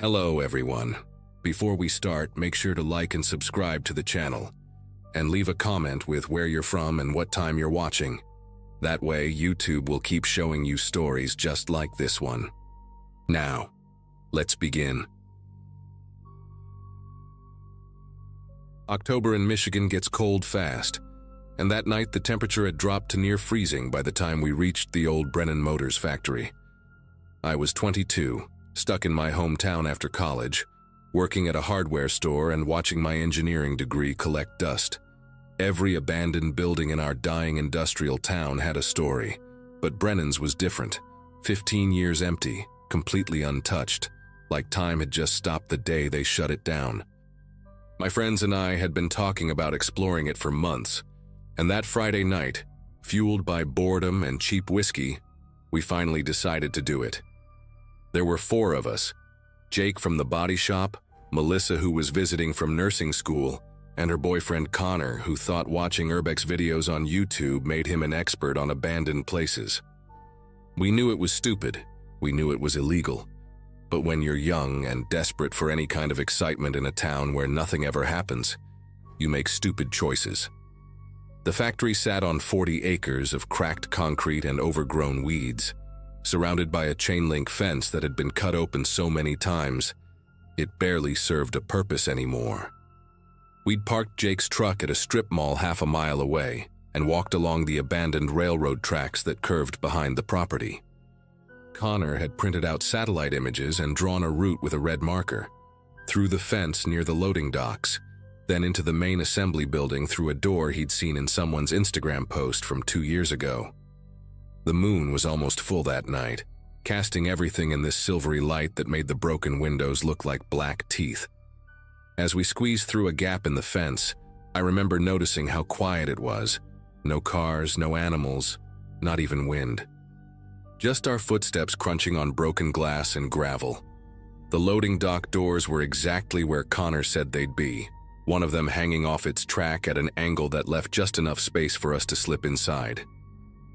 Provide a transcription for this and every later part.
Hello everyone. Before we start, make sure to like and subscribe to the channel, and leave a comment with where you're from and what time you're watching. That way, YouTube will keep showing you stories just like this one. Now, let's begin. October in Michigan gets cold fast, and that night the temperature had dropped to near freezing by the time we reached the old Brennan Motors factory. I was 22, stuck in my hometown after college, working at a hardware store and watching my engineering degree collect dust. Every abandoned building in our dying industrial town had a story, but Brennan's was different. 15 years empty, completely untouched, like time had just stopped the day they shut it down. My friends and I had been talking about exploring it for months, and that Friday night, fueled by boredom and cheap whiskey, we finally decided to do it. There were 4 of us: Jake from the body shop, Melissa who was visiting from nursing school, and her boyfriend Connor, who thought watching Urbex videos on YouTube made him an expert on abandoned places. We knew it was stupid, we knew it was illegal, but when you're young and desperate for any kind of excitement in a town where nothing ever happens, you make stupid choices. The factory sat on 40 acres of cracked concrete and overgrown weeds, surrounded by a chain-link fence that had been cut open so many times, it barely served a purpose anymore. We'd parked Jake's truck at a strip mall half a mile away and walked along the abandoned railroad tracks that curved behind the property. Connor had printed out satellite images and drawn a route with a red marker, through the fence near the loading docks, then into the main assembly building through a door he'd seen in someone's Instagram post from 2 years ago. The moon was almost full that night, casting everything in this silvery light that made the broken windows look like black teeth. As we squeezed through a gap in the fence, I remember noticing how quiet it was. No cars, no animals, not even wind. Just our footsteps crunching on broken glass and gravel. The loading dock doors were exactly where Connor said they'd be, one of them hanging off its track at an angle that left just enough space for us to slip inside.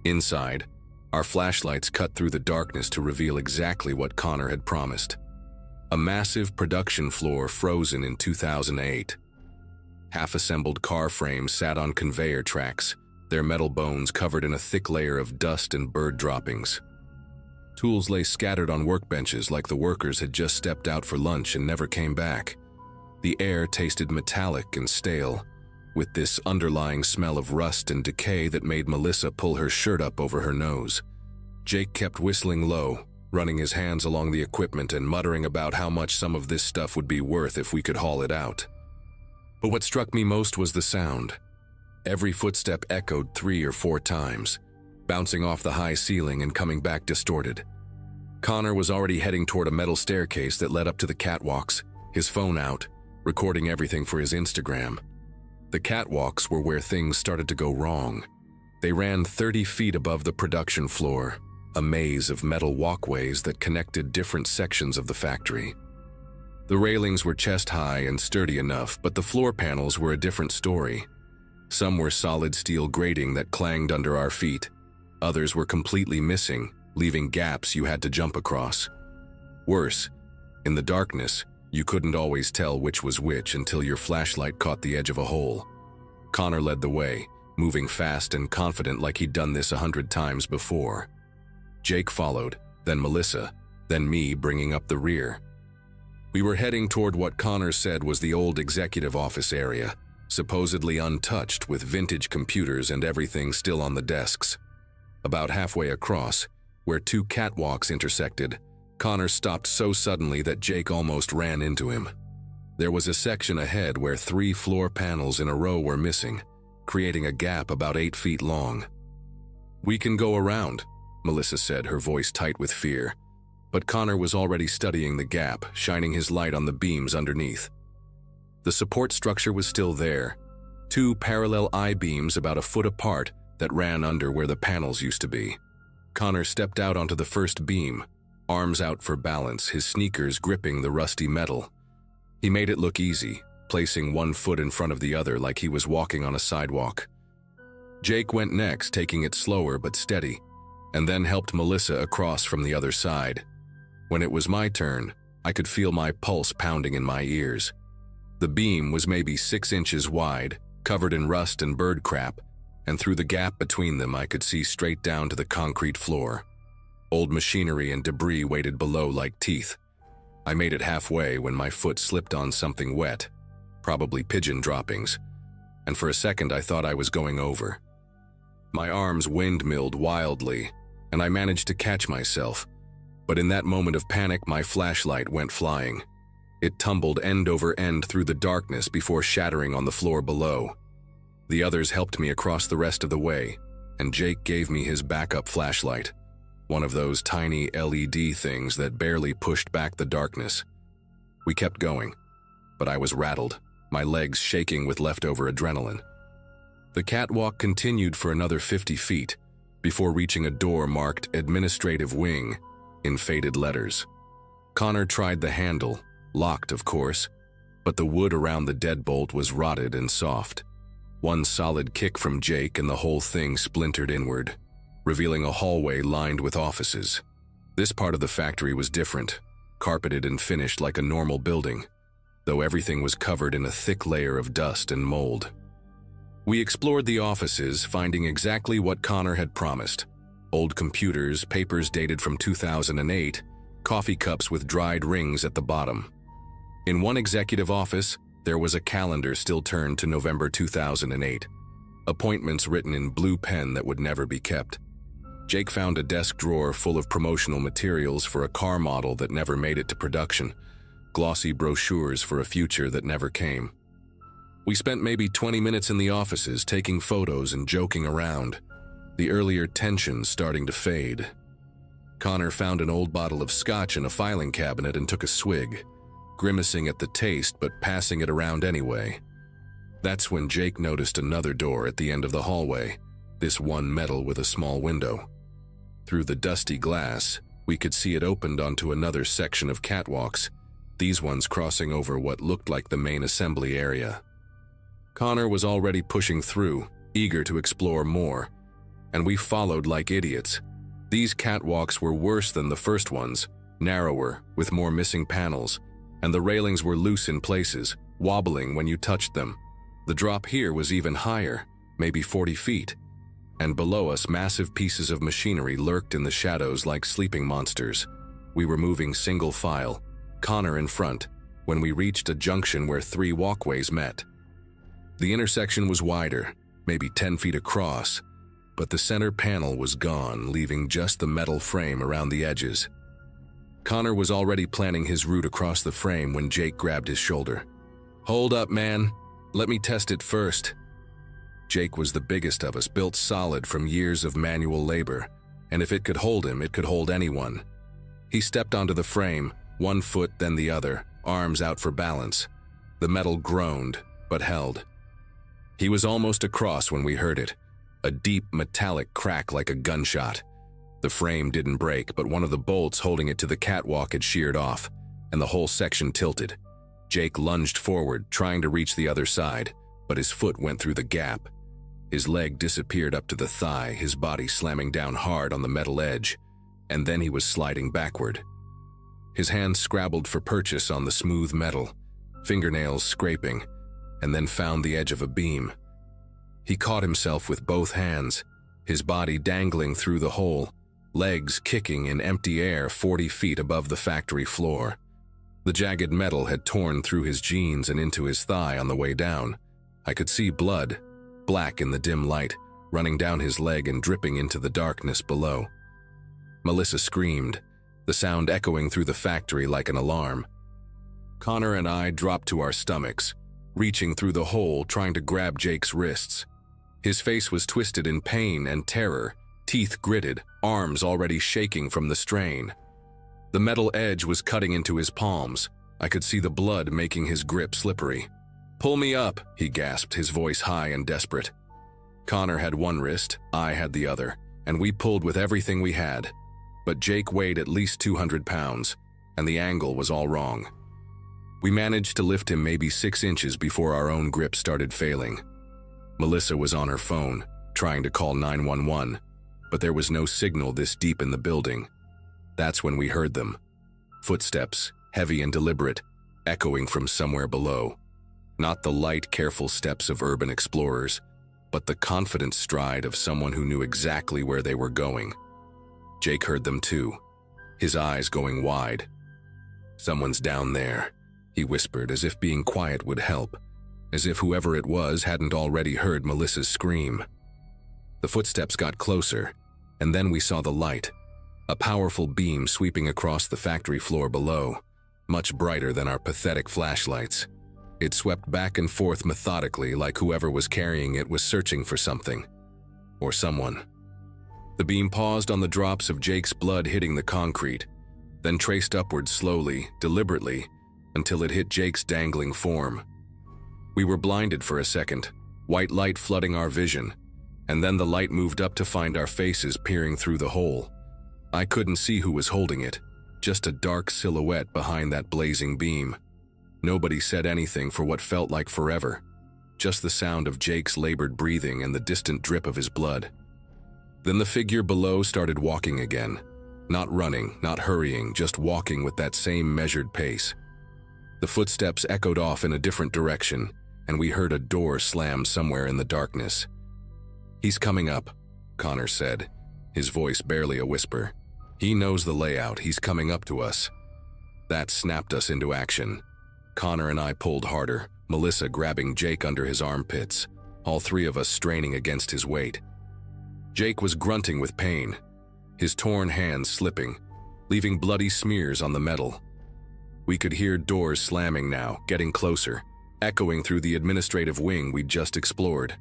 Inside, our flashlights cut through the darkness to reveal exactly what Connor had promised. A massive production floor frozen in 2008. Half-assembled car frames sat on conveyor tracks, their metal bones covered in a thick layer of dust and bird droppings. Tools lay scattered on workbenches like the workers had just stepped out for lunch and never came back. The air tasted metallic and stale, with this underlying smell of rust and decay that made Melissa pull her shirt up over her nose. Jake kept whistling low, running his hands along the equipment and muttering about how much some of this stuff would be worth if we could haul it out. But what struck me most was the sound. Every footstep echoed 3 or 4 times, bouncing off the high ceiling and coming back distorted. Connor was already heading toward a metal staircase that led up to the catwalks, his phone out, recording everything for his Instagram. The catwalks were where things started to go wrong. They ran 30 feet above the production floor, a maze of metal walkways that connected different sections of the factory. The railings were chest-high and sturdy enough, but the floor panels were a different story. Some were solid steel grating that clanged under our feet. Others were completely missing, leaving gaps you had to jump across. Worse, in the darkness, you couldn't always tell which was which until your flashlight caught the edge of a hole. Connor led the way, moving fast and confident like he'd done this 100 times before. Jake followed, then Melissa, then me bringing up the rear. We were heading toward what Connor said was the old executive office area, supposedly untouched with vintage computers and everything still on the desks. About halfway across, where 2 catwalks intersected, Connor stopped so suddenly that Jake almost ran into him. There was a section ahead where 3 floor panels in a row were missing, creating a gap about 8 feet long. "We can go around," Melissa said, her voice tight with fear. But Connor was already studying the gap, shining his light on the beams underneath. The support structure was still there, 2 parallel I-beams about a foot apart that ran under where the panels used to be. Connor stepped out onto the first beam, arms out for balance, his sneakers gripping the rusty metal. He made it look easy, placing one foot in front of the other like he was walking on a sidewalk. Jake went next, taking it slower but steady, and then helped Melissa across from the other side. When it was my turn, I could feel my pulse pounding in my ears. The beam was maybe 6 inches wide, covered in rust and bird crap, and through the gap between them I could see straight down to the concrete floor. Old machinery and debris waited below like teeth. I made it halfway when my foot slipped on something wet, probably pigeon droppings, and for a second I thought I was going over. My arms windmilled wildly, and I managed to catch myself, but in that moment of panic my flashlight went flying. It tumbled end over end through the darkness before shattering on the floor below. The others helped me across the rest of the way, and Jake gave me his backup flashlight, one of those tiny LED things that barely pushed back the darkness. We kept going, but I was rattled, my legs shaking with leftover adrenaline. The catwalk continued for another 50 feet before reaching a door marked Administrative Wing in faded letters. Connor tried the handle, locked of course, but the wood around the deadbolt was rotted and soft. One solid kick from Jake and the whole thing splintered inward, revealing a hallway lined with offices. This part of the factory was different, carpeted and finished like a normal building, though everything was covered in a thick layer of dust and mold. We explored the offices, finding exactly what Connor had promised. Old computers, papers dated from 2008, coffee cups with dried rings at the bottom. In one executive office, there was a calendar still turned to November 2008, appointments written in blue pen that would never be kept. Jake found a desk drawer full of promotional materials for a car model that never made it to production, glossy brochures for a future that never came. We spent maybe 20 minutes in the offices taking photos and joking around, the earlier tension starting to fade. Connor found an old bottle of scotch in a filing cabinet and took a swig, grimacing at the taste but passing it around anyway. That's when Jake noticed another door at the end of the hallway, this one metal with a small window. Through the dusty glass, we could see it opened onto another section of catwalks, these ones crossing over what looked like the main assembly area. Connor was already pushing through, eager to explore more, and we followed like idiots. These catwalks were worse than the first ones, narrower, with more missing panels, and the railings were loose in places, wobbling when you touched them. The drop here was even higher, maybe 40 feet, and below us massive pieces of machinery lurked in the shadows like sleeping monsters. We were moving single file, Connor in front, when we reached a junction where 3 walkways met. The intersection was wider, maybe 10 feet across, but the center panel was gone, leaving just the metal frame around the edges. Connor was already planning his route across the frame when Jake grabbed his shoulder. "Hold up, man. Let me test it first." Jake was the biggest of us, built solid from years of manual labor, and if it could hold him, it could hold anyone. He stepped onto the frame, one foot then the other, arms out for balance. The metal groaned, but held. He was almost across when we heard it, a deep metallic crack like a gunshot. The frame didn't break, but one of the bolts holding it to the catwalk had sheared off, and the whole section tilted. Jake lunged forward, trying to reach the other side, but his foot went through the gap. His leg disappeared up to the thigh, his body slamming down hard on the metal edge, and then he was sliding backward. His hands scrabbled for purchase on the smooth metal, fingernails scraping, and then found the edge of a beam. He caught himself with both hands, his body dangling through the hole, legs kicking in empty air 40 feet above the factory floor. The jagged metal had torn through his jeans and into his thigh on the way down. I could see blood, black in the dim light, running down his leg and dripping into the darkness below. Melissa screamed, the sound echoing through the factory like an alarm. Connor and I dropped to our stomachs, reaching through the hole trying to grab Jake's wrists. His face was twisted in pain and terror, teeth gritted, arms already shaking from the strain. The metal edge was cutting into his palms. I could see the blood making his grip slippery. "Pull me up," he gasped, his voice high and desperate. Connor had one wrist, I had the other, and we pulled with everything we had. But Jake weighed at least 200 pounds, and the angle was all wrong. We managed to lift him maybe 6 inches before our own grip started failing. Melissa was on her phone, trying to call 911, but there was no signal this deep in the building. That's when we heard them. Footsteps, heavy and deliberate, echoing from somewhere below. Not the light, careful steps of urban explorers, but the confident stride of someone who knew exactly where they were going. Jake heard them too, his eyes going wide. "Someone's down there," he whispered, as if being quiet would help, as if whoever it was hadn't already heard Melissa's scream. The footsteps got closer, and then we saw the light, a powerful beam sweeping across the factory floor below, much brighter than our pathetic flashlights. It swept back and forth methodically, like whoever was carrying it was searching for something, or someone. The beam paused on the drops of Jake's blood hitting the concrete, then traced upward slowly, deliberately, until it hit Jake's dangling form. We were blinded for a second, white light flooding our vision, and then the light moved up to find our faces peering through the hole. I couldn't see who was holding it, just a dark silhouette behind that blazing beam. Nobody said anything for what felt like forever, just the sound of Jake's labored breathing and the distant drip of his blood. Then the figure below started walking again. Not running, not hurrying, just walking with that same measured pace. The footsteps echoed off in a different direction, and we heard a door slam somewhere in the darkness. "He's coming up," Connor said, his voice barely a whisper. "He knows the layout, he's coming up to us." That snapped us into action. Connor and I pulled harder, Melissa grabbing Jake under his armpits, all three of us straining against his weight. Jake was grunting with pain, his torn hands slipping, leaving bloody smears on the metal. We could hear doors slamming now, getting closer, echoing through the administrative wing we'd just explored.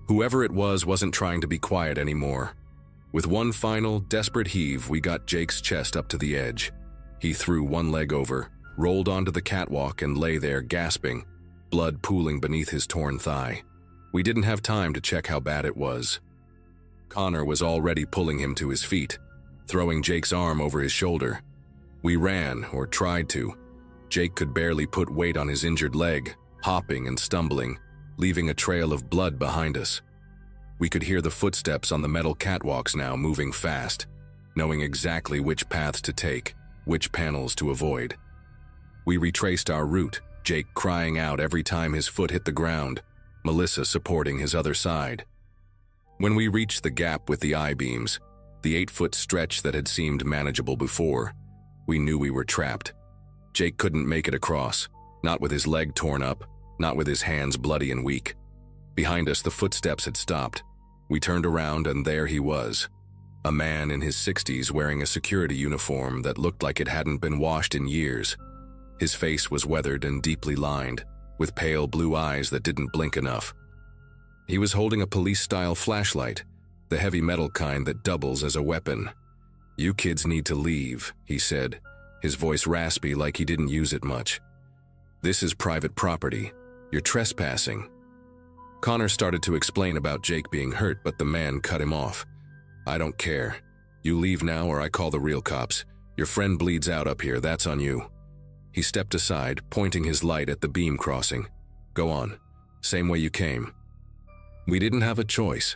Whoever it was wasn't trying to be quiet anymore. With one final, desperate heave, we got Jake's chest up to the edge. He threw one leg over, rolled onto the catwalk, and lay there gasping, blood pooling beneath his torn thigh. We didn't have time to check how bad it was. Connor was already pulling him to his feet, throwing Jake's arm over his shoulder. We ran, or tried to. Jake could barely put weight on his injured leg, hopping and stumbling, leaving a trail of blood behind us. We could hear the footsteps on the metal catwalks now, moving fast, knowing exactly which paths to take, which panels to avoid. We retraced our route, Jake crying out every time his foot hit the ground, Melissa supporting his other side. When we reached the gap with the I-beams, the 8-foot stretch that had seemed manageable before, we knew we were trapped. Jake couldn't make it across, not with his leg torn up, not with his hands bloody and weak. Behind us, the footsteps had stopped. We turned around, and there he was, a man in his 60s wearing a security uniform that looked like it hadn't been washed in years. His face was weathered and deeply lined, with pale blue eyes that didn't blink enough. He was holding a police-style flashlight, the heavy metal kind that doubles as a weapon. "You kids need to leave," he said, his voice raspy like he didn't use it much. "This is private property. You're trespassing." Connor started to explain about Jake being hurt, but the man cut him off. "I don't care. You leave now or I call the real cops. Your friend bleeds out up here, that's on you." He stepped aside, pointing his light at the beam crossing. "Go on. Same way you came." We didn't have a choice.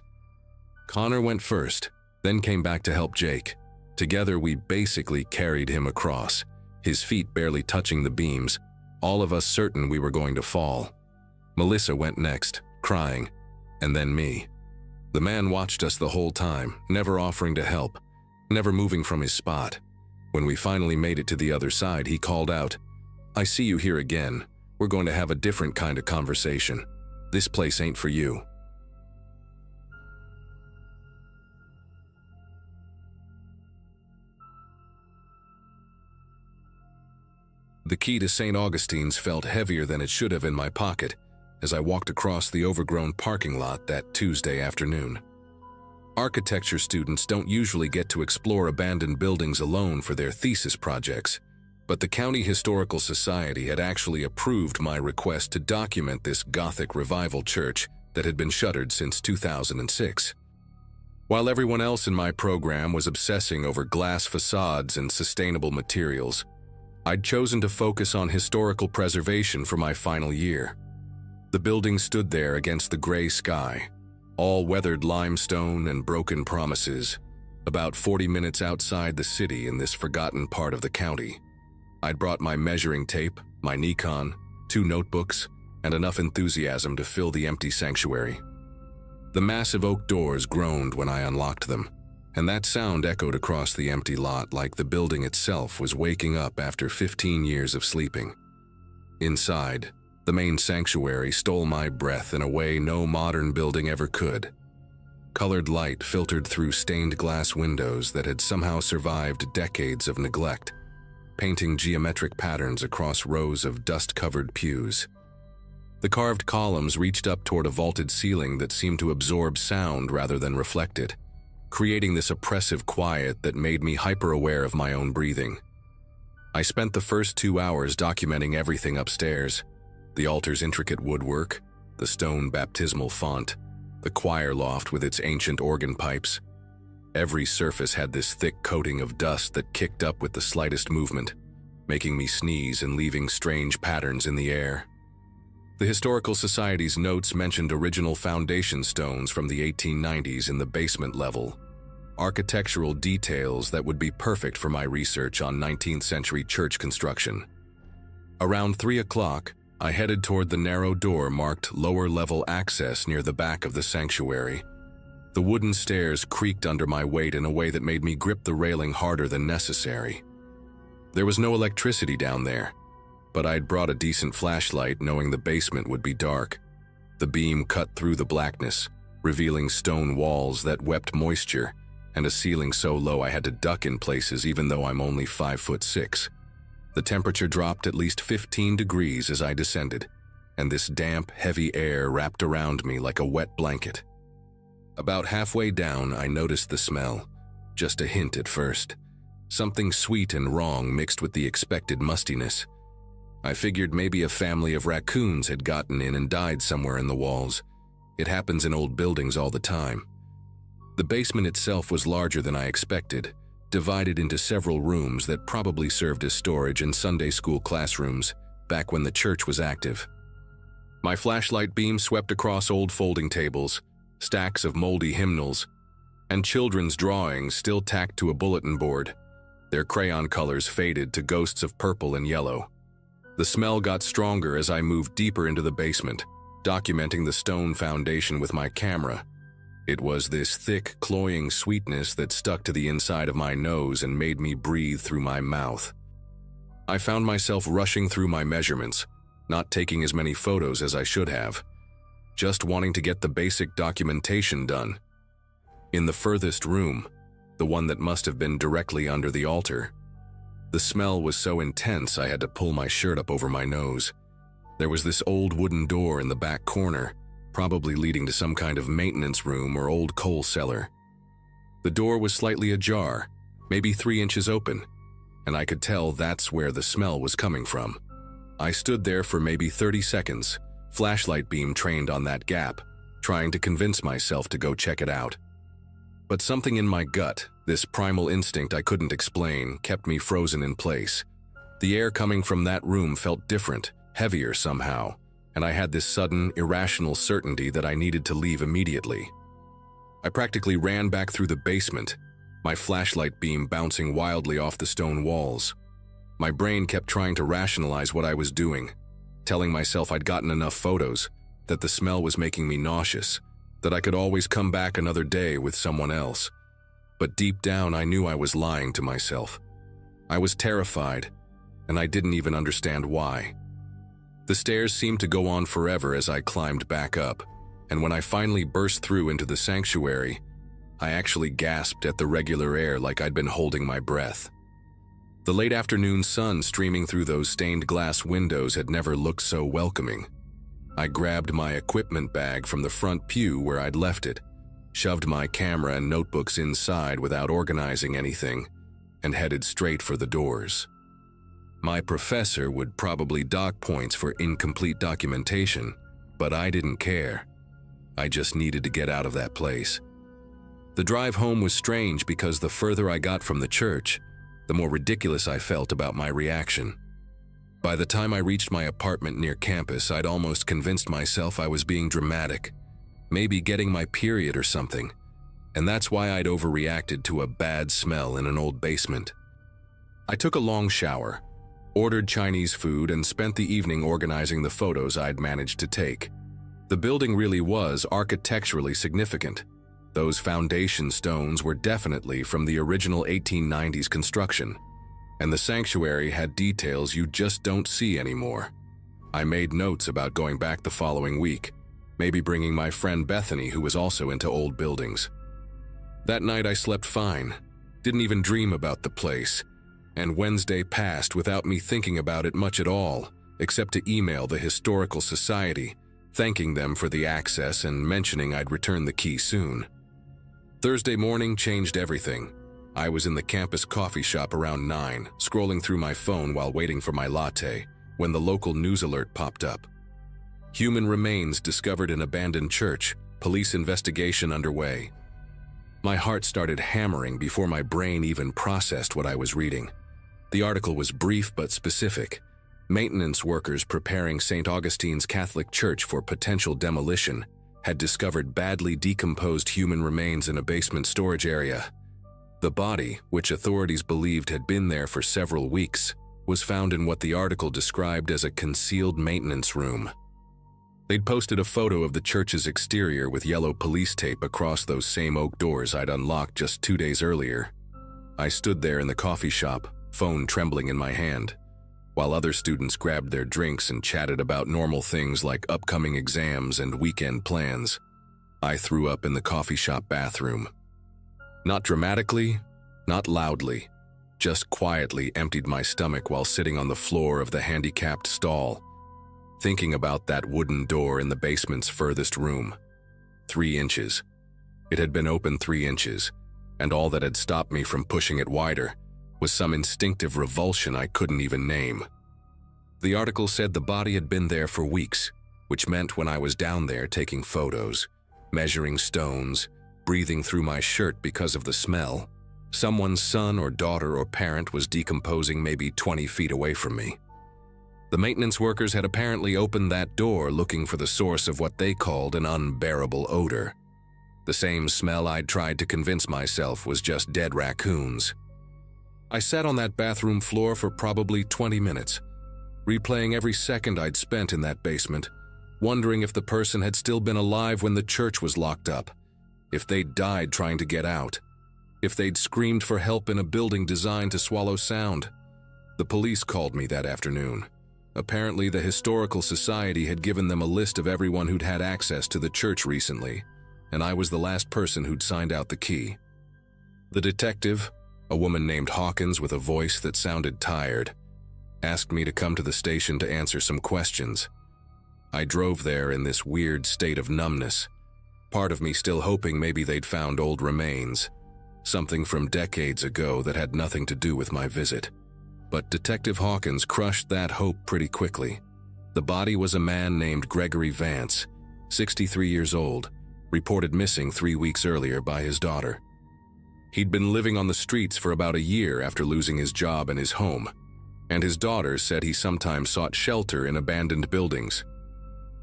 Connor went first, then came back to help Jake. Together we basically carried him across, his feet barely touching the beams, all of us certain we were going to fall. Melissa went next, crying, and then me. The man watched us the whole time, never offering to help, never moving from his spot. When we finally made it to the other side, he called out, "I see you here again. We're going to have a different kind of conversation. This place ain't for you." The key to St. Augustine's felt heavier than it should have in my pocket as I walked across the overgrown parking lot that Tuesday afternoon. Architecture students don't usually get to explore abandoned buildings alone for their thesis projects, but the County Historical Society had actually approved my request to document this Gothic revival church that had been shuttered since 2006. While everyone else in my program was obsessing over glass facades and sustainable materials, I'd chosen to focus on historical preservation for my final year. The building stood there against the gray sky, all weathered limestone and broken promises, about 40 minutes outside the city in this forgotten part of the county. I'd brought my measuring tape, my Nikon, 2 notebooks, and enough enthusiasm to fill the empty sanctuary. The massive oak doors groaned when I unlocked them, and that sound echoed across the empty lot like the building itself was waking up after 15 years of sleeping. Inside, the main sanctuary stole my breath in a way no modern building ever could. Colored light filtered through stained glass windows that had somehow survived decades of neglect, painting geometric patterns across rows of dust-covered pews. The carved columns reached up toward a vaulted ceiling that seemed to absorb sound rather than reflect it, creating this oppressive quiet that made me hyper-aware of my own breathing. I spent the first 2 hours documenting everything upstairs: the altar's intricate woodwork, the stone baptismal font, the choir loft with its ancient organ pipes. Every surface had this thick coating of dust that kicked up with the slightest movement, making me sneeze and leaving strange patterns in the air. The Historical Society's notes mentioned original foundation stones from the 1890s in the basement level, architectural details that would be perfect for my research on 19th century church construction. Around 3 o'clock, I headed toward the narrow door marked lower-level access near the back of the sanctuary. The wooden stairs creaked under my weight in a way that made me grip the railing harder than necessary. There was no electricity down there, but I'd brought a decent flashlight knowing the basement would be dark. The beam cut through the blackness, revealing stone walls that wept moisture and a ceiling so low I had to duck in places even though I'm only 5'6". The temperature dropped at least 15 degrees as I descended, and this damp, heavy air wrapped around me like a wet blanket. About halfway down, I noticed the smell, just a hint at first. Something sweet and wrong mixed with the expected mustiness. I figured maybe a family of raccoons had gotten in and died somewhere in the walls. It happens in old buildings all the time. The basement itself was larger than I expected, divided into several rooms that probably served as storage and Sunday school classrooms back when the church was active. My flashlight beam swept across old folding tables, stacks of moldy hymnals, and children's drawings still tacked to a bulletin board, their crayon colors faded to ghosts of purple and yellow. The smell got stronger as I moved deeper into the basement, documenting the stone foundation with my camera. It was this thick, cloying sweetness that stuck to the inside of my nose and made me breathe through my mouth. I found myself rushing through my measurements, not taking as many photos as I should have, just wanting to get the basic documentation done. In the furthest room, the one that must have been directly under the altar, the smell was so intense I had to pull my shirt up over my nose. There was this old wooden door in the back corner, probably leading to some kind of maintenance room or old coal cellar. The door was slightly ajar, maybe 3 inches open, and I could tell that's where the smell was coming from. I stood there for maybe 30 seconds, flashlight beam trained on that gap, trying to convince myself to go check it out. But something in my gut, this primal instinct I couldn't explain, kept me frozen in place. The air coming from that room felt different, heavier somehow, and I had this sudden, irrational certainty that I needed to leave immediately. I practically ran back through the basement, my flashlight beam bouncing wildly off the stone walls. My brain kept trying to rationalize what I was doing, telling myself I'd gotten enough photos, that the smell was making me nauseous, that I could always come back another day with someone else. But deep down, I knew I was lying to myself. I was terrified, and I didn't even understand why. The stairs seemed to go on forever as I climbed back up, and when I finally burst through into the sanctuary, I actually gasped at the regular air like I'd been holding my breath. The late afternoon sun streaming through those stained glass windows had never looked so welcoming. I grabbed my equipment bag from the front pew where I'd left it, shoved my camera and notebooks inside without organizing anything, and headed straight for the doors. My professor would probably dock points for incomplete documentation, but I didn't care. I just needed to get out of that place. The drive home was strange because the further I got from the church, the more ridiculous I felt about my reaction. By the time I reached my apartment near campus, I'd almost convinced myself I was being dramatic, maybe getting my period or something, and that's why I'd overreacted to a bad smell in an old basement. I took a long shower, ordered Chinese food, and spent the evening organizing the photos I'd managed to take. The building really was architecturally significant. Those foundation stones were definitely from the original 1890s construction, and the sanctuary had details you just don't see anymore. I made notes about going back the following week, maybe bringing my friend Bethany, who was also into old buildings. That night I slept fine, didn't even dream about the place, and Wednesday passed without me thinking about it much at all, except to email the Historical Society, thanking them for the access and mentioning I'd return the key soon. Thursday morning changed everything. I was in the campus coffee shop around 9, scrolling through my phone while waiting for my latte, when the local news alert popped up. Human remains discovered in abandoned church, police investigation underway. My heart started hammering before my brain even processed what I was reading. The article was brief but specific. Maintenance workers preparing St. Augustine's Catholic Church for potential demolition had discovered badly decomposed human remains in a basement storage area. The body, which authorities believed had been there for several weeks, was found in what the article described as a concealed maintenance room. They'd posted a photo of the church's exterior with yellow police tape across those same oak doors I'd unlocked just 2 days earlier. I stood there in the coffee shop, phone trembling in my hand, while other students grabbed their drinks and chatted about normal things like upcoming exams and weekend plans. I threw up in the coffee shop bathroom. Not dramatically, not loudly, just quietly emptied my stomach while sitting on the floor of the handicapped stall, thinking about that wooden door in the basement's furthest room. 3 inches. It had been open 3 inches, and all that had stopped me from pushing it wider was some instinctive revulsion I couldn't even name. The article said the body had been there for weeks, which meant when I was down there taking photos, measuring stones, breathing through my shirt because of the smell, someone's son or daughter or parent was decomposing maybe 20 feet away from me. The maintenance workers had apparently opened that door looking for the source of what they called an unbearable odor. The same smell I'd tried to convince myself was just dead raccoons. I sat on that bathroom floor for probably 20 minutes, replaying every second I'd spent in that basement, wondering if the person had still been alive when the church was locked up, if they'd died trying to get out, if they'd screamed for help in a building designed to swallow sound. The police called me that afternoon. Apparently, the Historical Society had given them a list of everyone who'd had access to the church recently, and I was the last person who'd signed out the key. The detective, a woman named Hawkins with a voice that sounded tired, asked me to come to the station to answer some questions. I drove there in this weird state of numbness, part of me still hoping maybe they'd found old remains, something from decades ago that had nothing to do with my visit. But Detective Hawkins crushed that hope pretty quickly. The body was a man named Gregory Vance, 63 years old, reported missing 3 weeks earlier by his daughter. He'd been living on the streets for about a year after losing his job and his home, and his daughter said he sometimes sought shelter in abandoned buildings.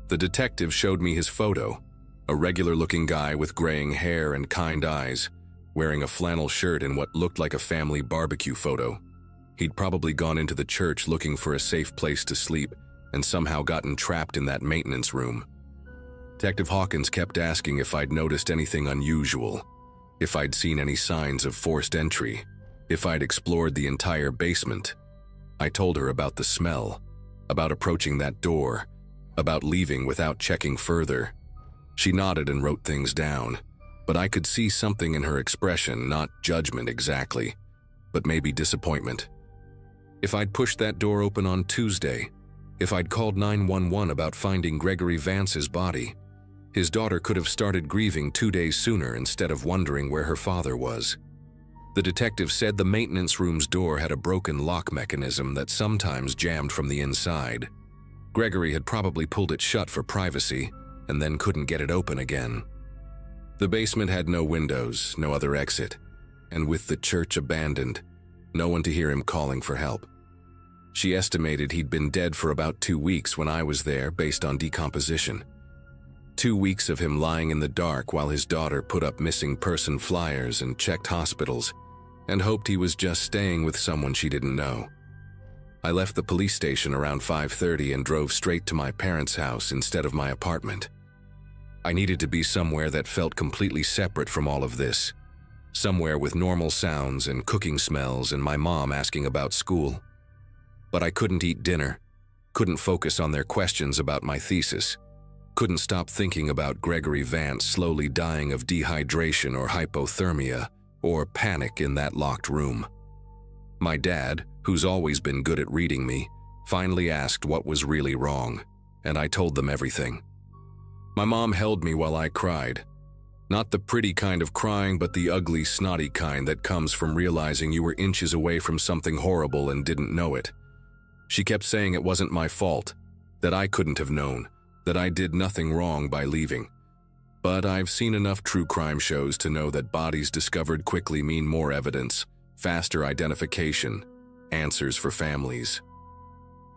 The detective showed me his photo, a regular-looking guy with graying hair and kind eyes, wearing a flannel shirt in what looked like a family barbecue photo. He'd probably gone into the church looking for a safe place to sleep and somehow gotten trapped in that maintenance room. Detective Hawkins kept asking if I'd noticed anything unusual, if I'd seen any signs of forced entry, if I'd explored the entire basement. I told her about the smell, about approaching that door, about leaving without checking further. She nodded and wrote things down, but I could see something in her expression, not judgment exactly, but maybe disappointment. If I'd pushed that door open on Tuesday, if I'd called 911 about finding Gregory Vance's body, his daughter could have started grieving 2 days sooner instead of wondering where her father was. The detective said the maintenance room's door had a broken lock mechanism that sometimes jammed from the inside. Gregory had probably pulled it shut for privacy and then couldn't get it open again. The basement had no windows, no other exit, and with the church abandoned, no one to hear him calling for help. She estimated he'd been dead for about 2 weeks when I was there based on decomposition. 2 weeks of him lying in the dark while his daughter put up missing person flyers and checked hospitals and hoped he was just staying with someone she didn't know. I left the police station around 5:30 and drove straight to my parents' house instead of my apartment. I needed to be somewhere that felt completely separate from all of this. Somewhere with normal sounds and cooking smells and my mom asking about school. But I couldn't eat dinner, couldn't focus on their questions about my thesis, couldn't stop thinking about Gregory Vance slowly dying of dehydration or hypothermia or panic in that locked room. My dad, who's always been good at reading me, finally asked what was really wrong, and I told them everything. My mom held me while I cried. Not the pretty kind of crying, but the ugly, snotty kind that comes from realizing you were inches away from something horrible and didn't know it. She kept saying it wasn't my fault, that I couldn't have known, that I did nothing wrong by leaving. But I've seen enough true crime shows to know that bodies discovered quickly mean more evidence, faster identification, answers for families.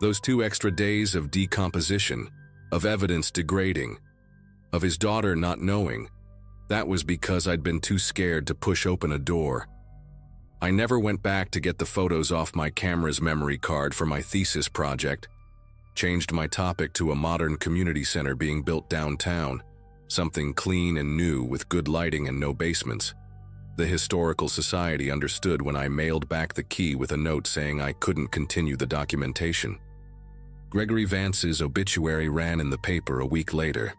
Those 2 extra days of decomposition, of evidence degrading, of his daughter not knowing, that was because I'd been too scared to push open a door. I never went back to get the photos off my camera's memory card for my thesis project, changed my topic to a modern community center being built downtown, something clean and new with good lighting and no basements. The Historical Society understood when I mailed back the key with a note saying I couldn't continue the documentation. Gregory Vance's obituary ran in the paper a week later.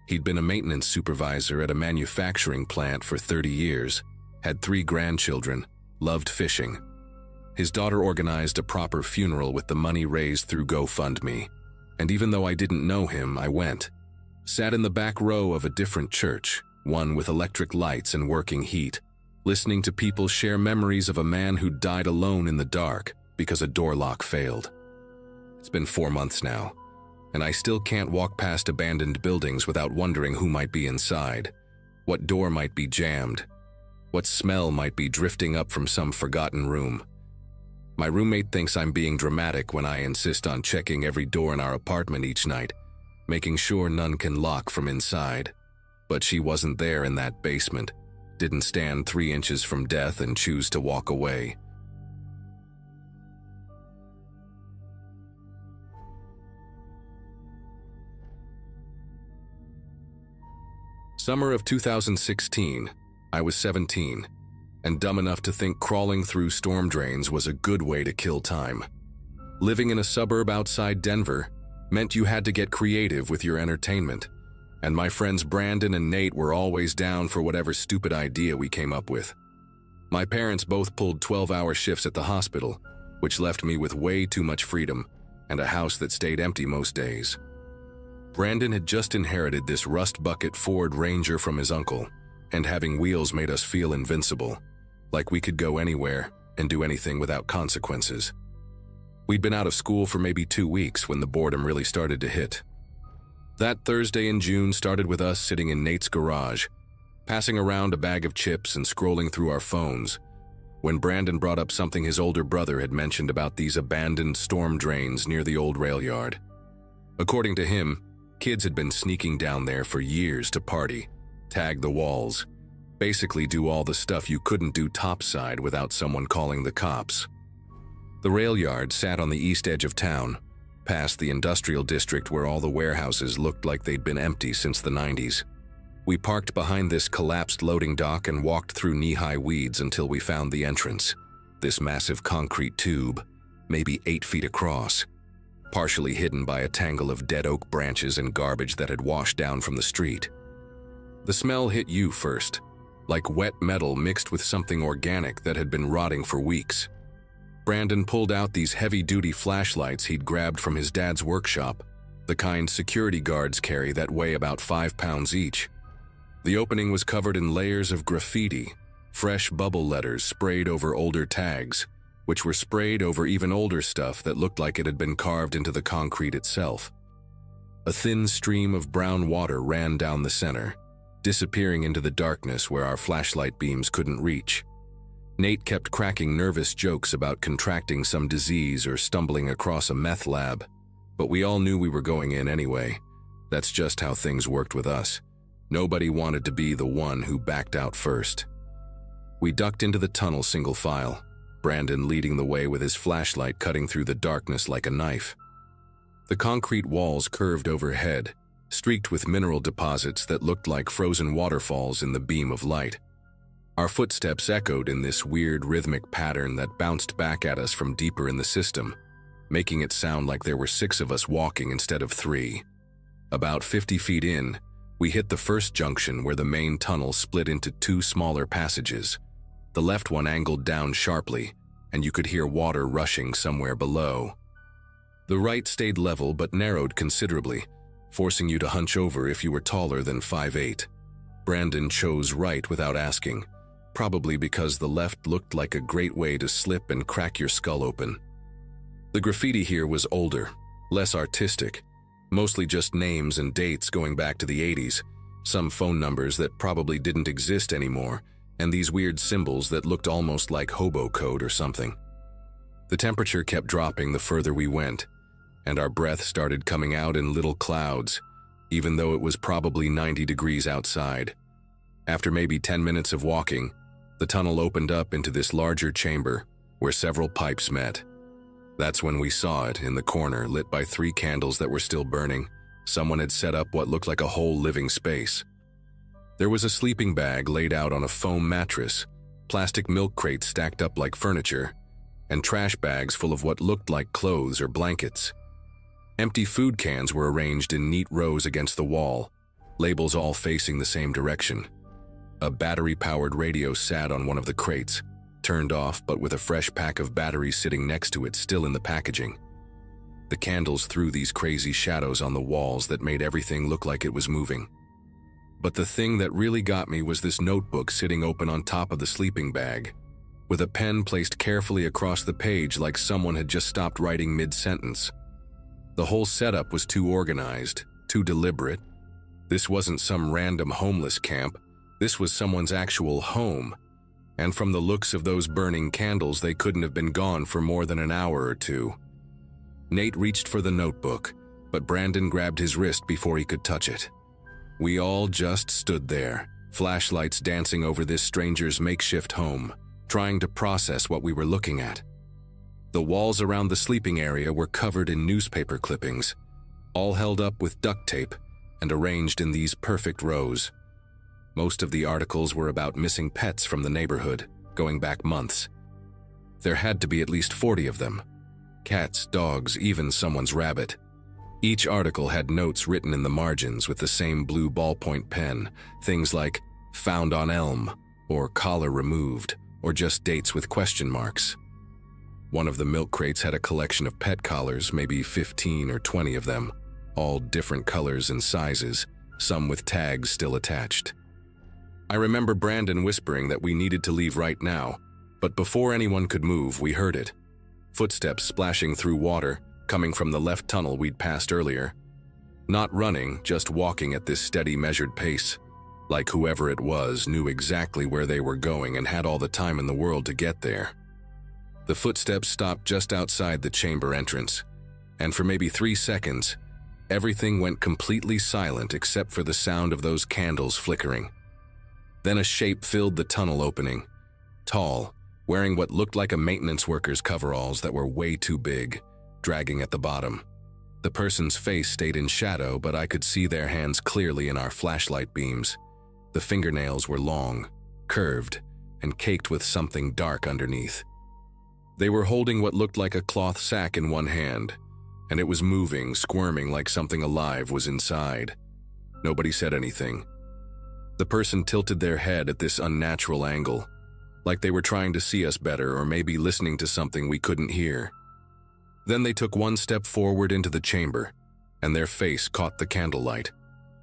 He'd been a maintenance supervisor at a manufacturing plant for 30 years, had 3 grandchildren, loved fishing. His daughter organized a proper funeral with the money raised through GoFundMe, and even though I didn't know him, I went. Sat in the back row of a different church, one with electric lights and working heat, listening to people share memories of a man who died alone in the dark because a door lock failed. It's been 4 months now, and I still can't walk past abandoned buildings without wondering who might be inside, what door might be jammed, what smell might be drifting up from some forgotten room. My roommate thinks I'm being dramatic when I insist on checking every door in our apartment each night, making sure none can lock from inside. But she wasn't there in that basement, didn't stand 3 inches from death and choose to walk away. Summer of 2016, I was 17, and dumb enough to think crawling through storm drains was a good way to kill time. Living in a suburb outside Denver meant you had to get creative with your entertainment, and my friends Brandon and Nate were always down for whatever stupid idea we came up with. My parents both pulled 12-hour shifts at the hospital, which left me with way too much freedom and a house that stayed empty most days. Brandon had just inherited this rust-bucket Ford Ranger from his uncle, and having wheels made us feel invincible, like we could go anywhere and do anything without consequences. We'd been out of school for maybe 2 weeks when the boredom really started to hit. That Thursday in June started with us sitting in Nate's garage, passing around a bag of chips and scrolling through our phones, when Brandon brought up something his older brother had mentioned about these abandoned storm drains near the old rail yard. According to him, kids had been sneaking down there for years to party, tag the walls, basically do all the stuff you couldn't do topside without someone calling the cops. The rail yard sat on the east edge of town, past the industrial district where all the warehouses looked like they'd been empty since the 90s. We parked behind this collapsed loading dock and walked through knee-high weeds until we found the entrance, this massive concrete tube, maybe 8 feet across, partially hidden by a tangle of dead oak branches and garbage that had washed down from the street. The smell hit you first, like wet metal mixed with something organic that had been rotting for weeks. Brandon pulled out these heavy-duty flashlights he'd grabbed from his dad's workshop, the kind security guards carry that weigh about 5 pounds each. The opening was covered in layers of graffiti, fresh bubble letters sprayed over older tags, which were sprayed over even older stuff that looked like it had been carved into the concrete itself. A thin stream of brown water ran down the center, disappearing into the darkness where our flashlight beams couldn't reach. Nate kept cracking nervous jokes about contracting some disease or stumbling across a meth lab, but we all knew we were going in anyway. That's just how things worked with us. Nobody wanted to be the one who backed out first. We ducked into the tunnel single file, Brandon leading the way with his flashlight cutting through the darkness like a knife. The concrete walls curved overhead, streaked with mineral deposits that looked like frozen waterfalls in the beam of light. Our footsteps echoed in this weird rhythmic pattern that bounced back at us from deeper in the system, making it sound like there were 6 of us walking instead of 3. About 50 feet in, we hit the first junction where the main tunnel split into 2 smaller passages. The left one angled down sharply, and you could hear water rushing somewhere below. The right stayed level but narrowed considerably, forcing you to hunch over if you were taller than 5'8". Brandon chose right without asking, probably because the left looked like a great way to slip and crack your skull open. The graffiti here was older, less artistic, mostly just names and dates going back to the 80s, some phone numbers that probably didn't exist anymore, and these weird symbols that looked almost like hobo code or something. The temperature kept dropping the further we went, and our breath started coming out in little clouds, even though it was probably 90 degrees outside. After maybe 10 minutes of walking, the tunnel opened up into this larger chamber where several pipes met. That's when we saw it in the corner, lit by 3 candles that were still burning. Someone had set up what looked like a whole living space. There was a sleeping bag laid out on a foam mattress, plastic milk crates stacked up like furniture, and trash bags full of what looked like clothes or blankets. Empty food cans were arranged in neat rows against the wall, labels all facing the same direction. A battery-powered radio sat on one of the crates, turned off but with a fresh pack of batteries sitting next to it still in the packaging. The candles threw these crazy shadows on the walls that made everything look like it was moving. But the thing that really got me was this notebook sitting open on top of the sleeping bag, with a pen placed carefully across the page like someone had just stopped writing mid-sentence. The whole setup was too organized, too deliberate. This wasn't some random homeless camp. This was someone's actual home. And from the looks of those burning candles, they couldn't have been gone for more than an hour or 2. Nate reached for the notebook, but Brandon grabbed his wrist before he could touch it. We all just stood there, flashlights dancing over this stranger's makeshift home, trying to process what we were looking at. The walls around the sleeping area were covered in newspaper clippings, all held up with duct tape and arranged in these perfect rows. Most of the articles were about missing pets from the neighborhood, going back months. There had to be at least 40 of them. Cats, dogs, even someone's rabbit. Each article had notes written in the margins with the same blue ballpoint pen, things like "found on elm," or "collar removed," or just dates with question marks. One of the milk crates had a collection of pet collars, maybe 15 or 20 of them, all different colors and sizes, some with tags still attached. I remember Brandon whispering that we needed to leave right now, but before anyone could move, we heard it. Footsteps splashing through water, coming from the left tunnel we'd passed earlier. Not running, just walking at this steady, measured pace, like whoever it was knew exactly where they were going and had all the time in the world to get there. The footsteps stopped just outside the chamber entrance, and for maybe 3 seconds, everything went completely silent except for the sound of those candles flickering. Then a shape filled the tunnel opening, tall, wearing what looked like a maintenance worker's coveralls that were way too big, dragging at the bottom. The person's face stayed in shadow, but I could see their hands clearly in our flashlight beams. The fingernails were long, curved, and caked with something dark underneath. They were holding what looked like a cloth sack in one hand, and it was moving, squirming like something alive was inside. Nobody said anything. The person tilted their head at this unnatural angle, like they were trying to see us better or maybe listening to something we couldn't hear. Then they took one step forward into the chamber, and their face caught the candlelight.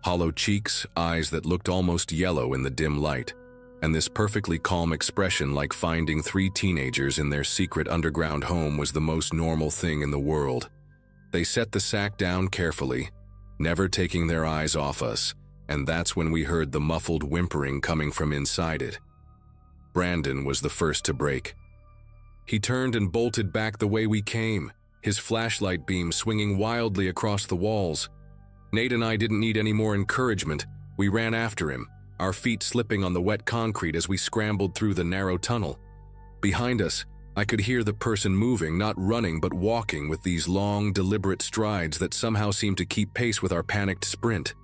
Hollow cheeks, eyes that looked almost yellow in the dim light, and this perfectly calm expression like finding 3 teenagers in their secret underground home was the most normal thing in the world. They set the sack down carefully, never taking their eyes off us, and that's when we heard the muffled whimpering coming from inside it. Brandon was the first to break. He turned and bolted back the way we came, his flashlight beam swinging wildly across the walls. Nate and I didn't need any more encouragement. We ran after him, our feet slipping on the wet concrete as we scrambled through the narrow tunnel. Behind us, I could hear the person moving, not running but walking with these long, deliberate strides that somehow seemed to keep pace with our panicked sprint.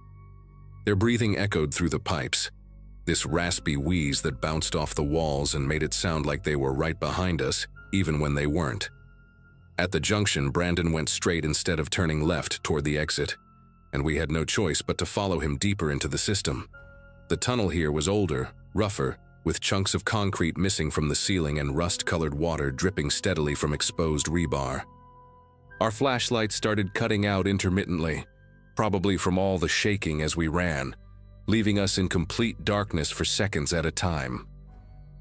Their breathing echoed through the pipes, this raspy wheeze that bounced off the walls and made it sound like they were right behind us, even when they weren't. At the junction, Brandon went straight instead of turning left toward the exit, and we had no choice but to follow him deeper into the system. The tunnel here was older, rougher, with chunks of concrete missing from the ceiling and rust-colored water dripping steadily from exposed rebar. Our flashlights started cutting out intermittently, probably from all the shaking as we ran, leaving us in complete darkness for seconds at a time.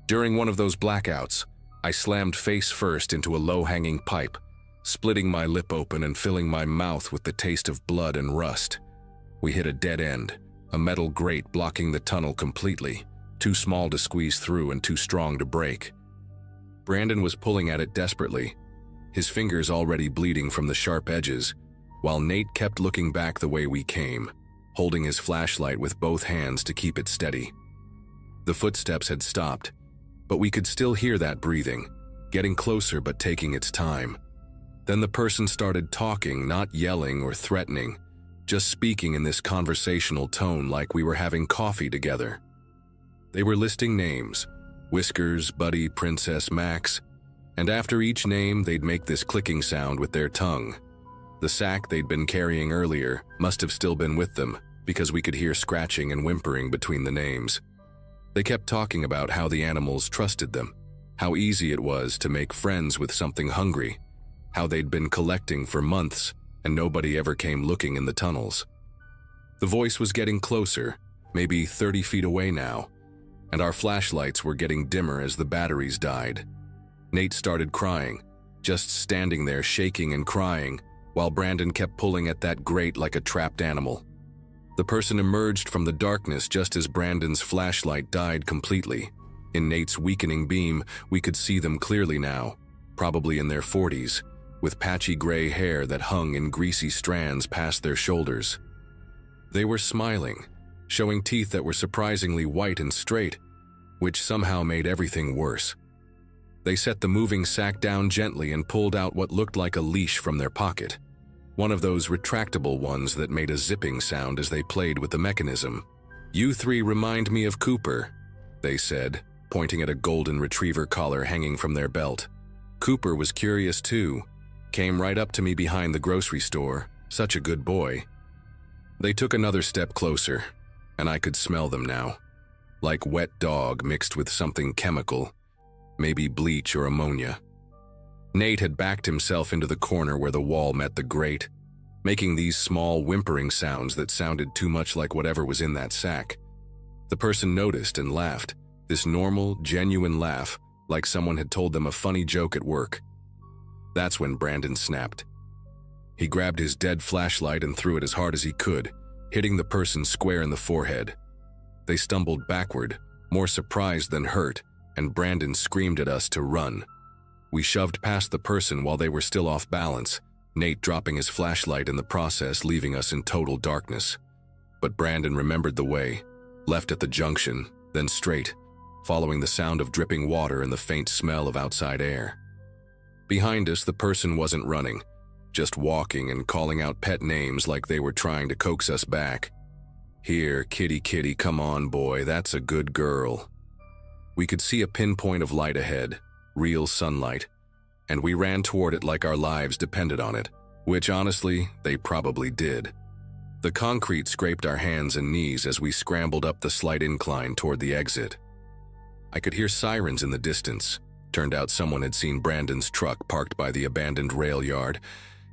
During one of those blackouts, I slammed face first into a low-hanging pipe, splitting my lip open and filling my mouth with the taste of blood and rust. We hit a dead end, a metal grate blocking the tunnel completely, too small to squeeze through and too strong to break. Brandon was pulling at it desperately, his fingers already bleeding from the sharp edges, while Nate kept looking back the way we came, holding his flashlight with both hands to keep it steady. The footsteps had stopped, but we could still hear that breathing, getting closer but taking its time. Then the person started talking, not yelling or threatening, just speaking in this conversational tone like we were having coffee together. They were listing names: Whiskers, Buddy, Princess, Max, and after each name they'd make this clicking sound with their tongue. The sack they'd been carrying earlier must have still been with them, because we could hear scratching and whimpering between the names. They kept talking about how the animals trusted them, how easy it was to make friends with something hungry, how they'd been collecting for months and nobody ever came looking in the tunnels. The voice was getting closer, maybe 30 feet away now, and our flashlights were getting dimmer as the batteries died. Nate started crying, just standing there shaking and crying, while Brandon kept pulling at that grate like a trapped animal. The person emerged from the darkness just as Brandon's flashlight died completely. In Nate's weakening beam, we could see them clearly now, probably in their 40s, with patchy gray hair that hung in greasy strands past their shoulders. They were smiling, showing teeth that were surprisingly white and straight, which somehow made everything worse. They set the moving sack down gently and pulled out what looked like a leash from their pocket, one of those retractable ones that made a zipping sound as they played with the mechanism. "You three remind me of Cooper," they said, pointing at a golden retriever collar hanging from their belt. Cooper was curious too, came right up to me behind the grocery store, such a good boy. They took another step closer, and I could smell them now, like wet dog mixed with something chemical, maybe bleach or ammonia. Nate had backed himself into the corner where the wall met the grate, making these small whimpering sounds that sounded too much like whatever was in that sack. The person noticed and laughed, this normal, genuine laugh, like someone had told them a funny joke at work. That's when Brandon snapped. He grabbed his dead flashlight and threw it as hard as he could, hitting the person square in the forehead. They stumbled backward, more surprised than hurt, and Brandon screamed at us to run. We shoved past the person while they were still off balance, Nate dropping his flashlight in the process, leaving us in total darkness. But Brandon remembered the way, left at the junction, then straight, following the sound of dripping water and the faint smell of outside air. Behind us, the person wasn't running, just walking and calling out pet names like they were trying to coax us back. "Here, kitty kitty, come on boy, that's a good girl." We could see a pinpoint of light ahead, real sunlight, and we ran toward it like our lives depended on it, which honestly, they probably did. The concrete scraped our hands and knees as we scrambled up the slight incline toward the exit. I could hear sirens in the distance. Turned out someone had seen Brandon's truck parked by the abandoned rail yard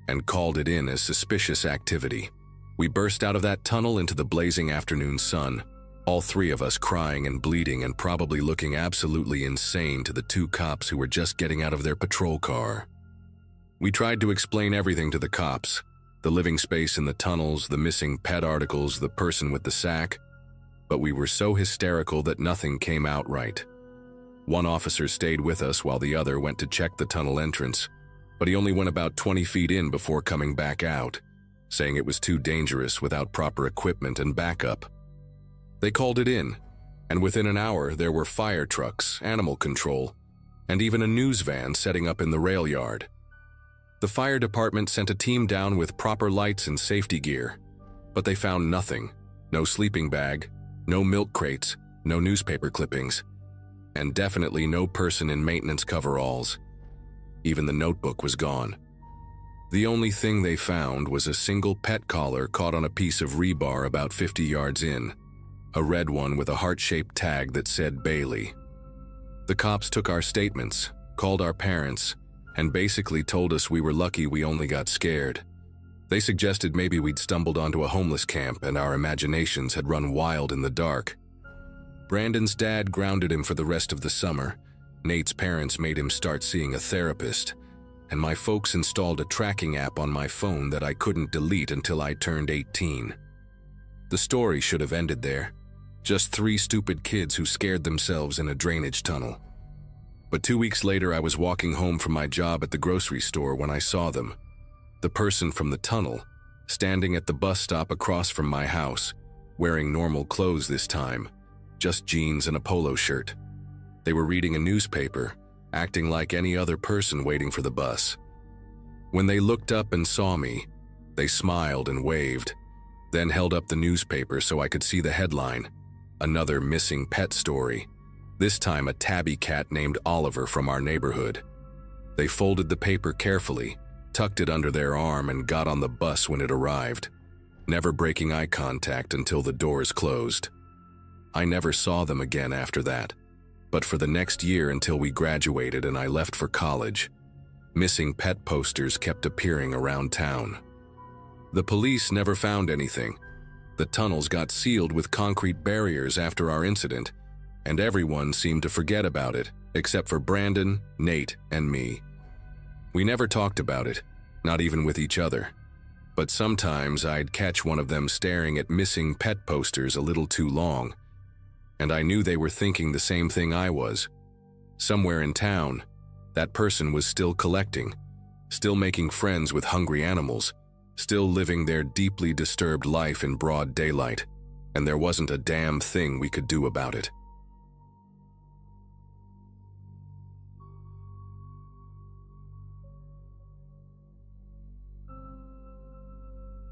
and called it in as suspicious activity. We burst out of that tunnel into the blazing afternoon sun, all three of us crying and bleeding and probably looking absolutely insane to the two cops who were just getting out of their patrol car. We tried to explain everything to the cops, the living space in the tunnels, the missing pet articles, the person with the sack, but we were so hysterical that nothing came out right. One officer stayed with us while the other went to check the tunnel entrance, but he only went about 20 feet in before coming back out, saying it was too dangerous without proper equipment and backup. They called it in, and within an hour there were fire trucks, animal control, and even a news van setting up in the rail yard. The fire department sent a team down with proper lights and safety gear, but they found nothing. No sleeping bag, no milk crates, no newspaper clippings, and definitely no person in maintenance coveralls. Even the notebook was gone. The only thing they found was a single pet collar caught on a piece of rebar about 50 yards in, a red one with a heart-shaped tag that said Bailey. The cops took our statements, called our parents, and basically told us we were lucky we only got scared. They suggested maybe we'd stumbled onto a homeless camp and our imaginations had run wild in the dark. Brandon's dad grounded him for the rest of the summer. Nate's parents made him start seeing a therapist, and my folks installed a tracking app on my phone that I couldn't delete until I turned 18. The story should have ended there. Just 3 stupid kids who scared themselves in a drainage tunnel. But 2 weeks later, I was walking home from my job at the grocery store when I saw them. The person from the tunnel, standing at the bus stop across from my house, wearing normal clothes this time, just jeans and a polo shirt. They were reading a newspaper, acting like any other person waiting for the bus. When they looked up and saw me, they smiled and waved, then held up the newspaper so I could see the headline, "Another missing pet story," this time a tabby cat named Oliver from our neighborhood. They folded the paper carefully, tucked it under their arm, and got on the bus when it arrived, never breaking eye contact until the doors closed. I never saw them again after that, but for the next year until we graduated and I left for college, missing pet posters kept appearing around town. The police never found anything. The tunnels got sealed with concrete barriers after our incident, and everyone seemed to forget about it, except for Brandon, Nate, and me. We never talked about it, not even with each other. But sometimes I'd catch one of them staring at missing pet posters a little too long, and I knew they were thinking the same thing I was. Somewhere in town, that person was still collecting, still making friends with hungry animals, still living their deeply disturbed life in broad daylight, and there wasn't a damn thing we could do about it.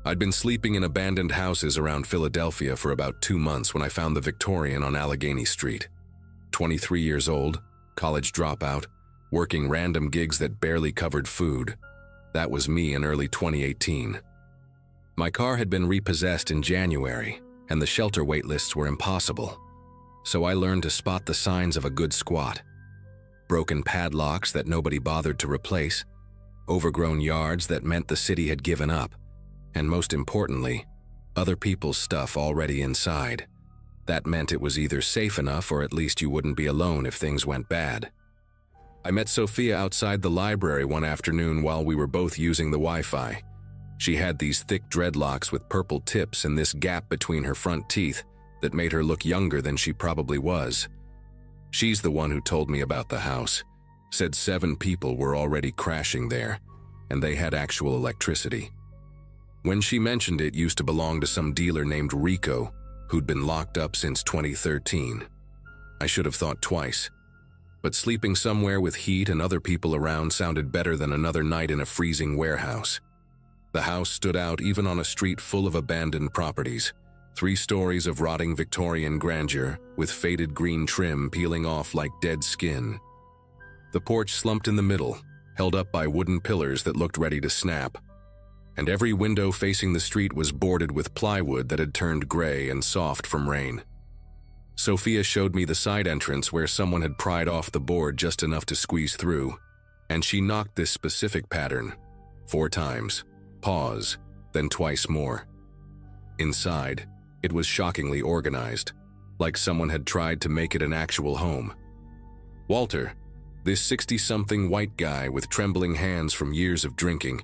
I'd been sleeping in abandoned houses around Philadelphia for about 2 months when I found the Victorian on Allegheny Street. 23 years old, college dropout, working random gigs that barely covered food. That was me in early 2018. My car had been repossessed in January, and the shelter wait lists were impossible. So I learned to spot the signs of a good squat. Broken padlocks that nobody bothered to replace, overgrown yards that meant the city had given up, and most importantly, other people's stuff already inside. That meant it was either safe enough or at least you wouldn't be alone if things went bad. I met Sophia outside the library one afternoon while we were both using the Wi-Fi. She had these thick dreadlocks with purple tips and this gap between her front teeth that made her look younger than she probably was. She's the one who told me about the house, said 7 people were already crashing there, and they had actual electricity. When she mentioned it used to belong to some dealer named Rico, who'd been locked up since 2013. I should have thought twice. But sleeping somewhere with heat and other people around sounded better than another night in a freezing warehouse. The house stood out even on a street full of abandoned properties, 3 stories of rotting Victorian grandeur with faded green trim peeling off like dead skin. The porch slumped in the middle, held up by wooden pillars that looked ready to snap, and every window facing the street was boarded with plywood that had turned gray and soft from rain. Sophia showed me the side entrance where someone had pried off the board just enough to squeeze through, and she knocked this specific pattern 4 times, pause, then twice more. Inside, it was shockingly organized, like someone had tried to make it an actual home. Walter, this 60-something white guy with trembling hands from years of drinking,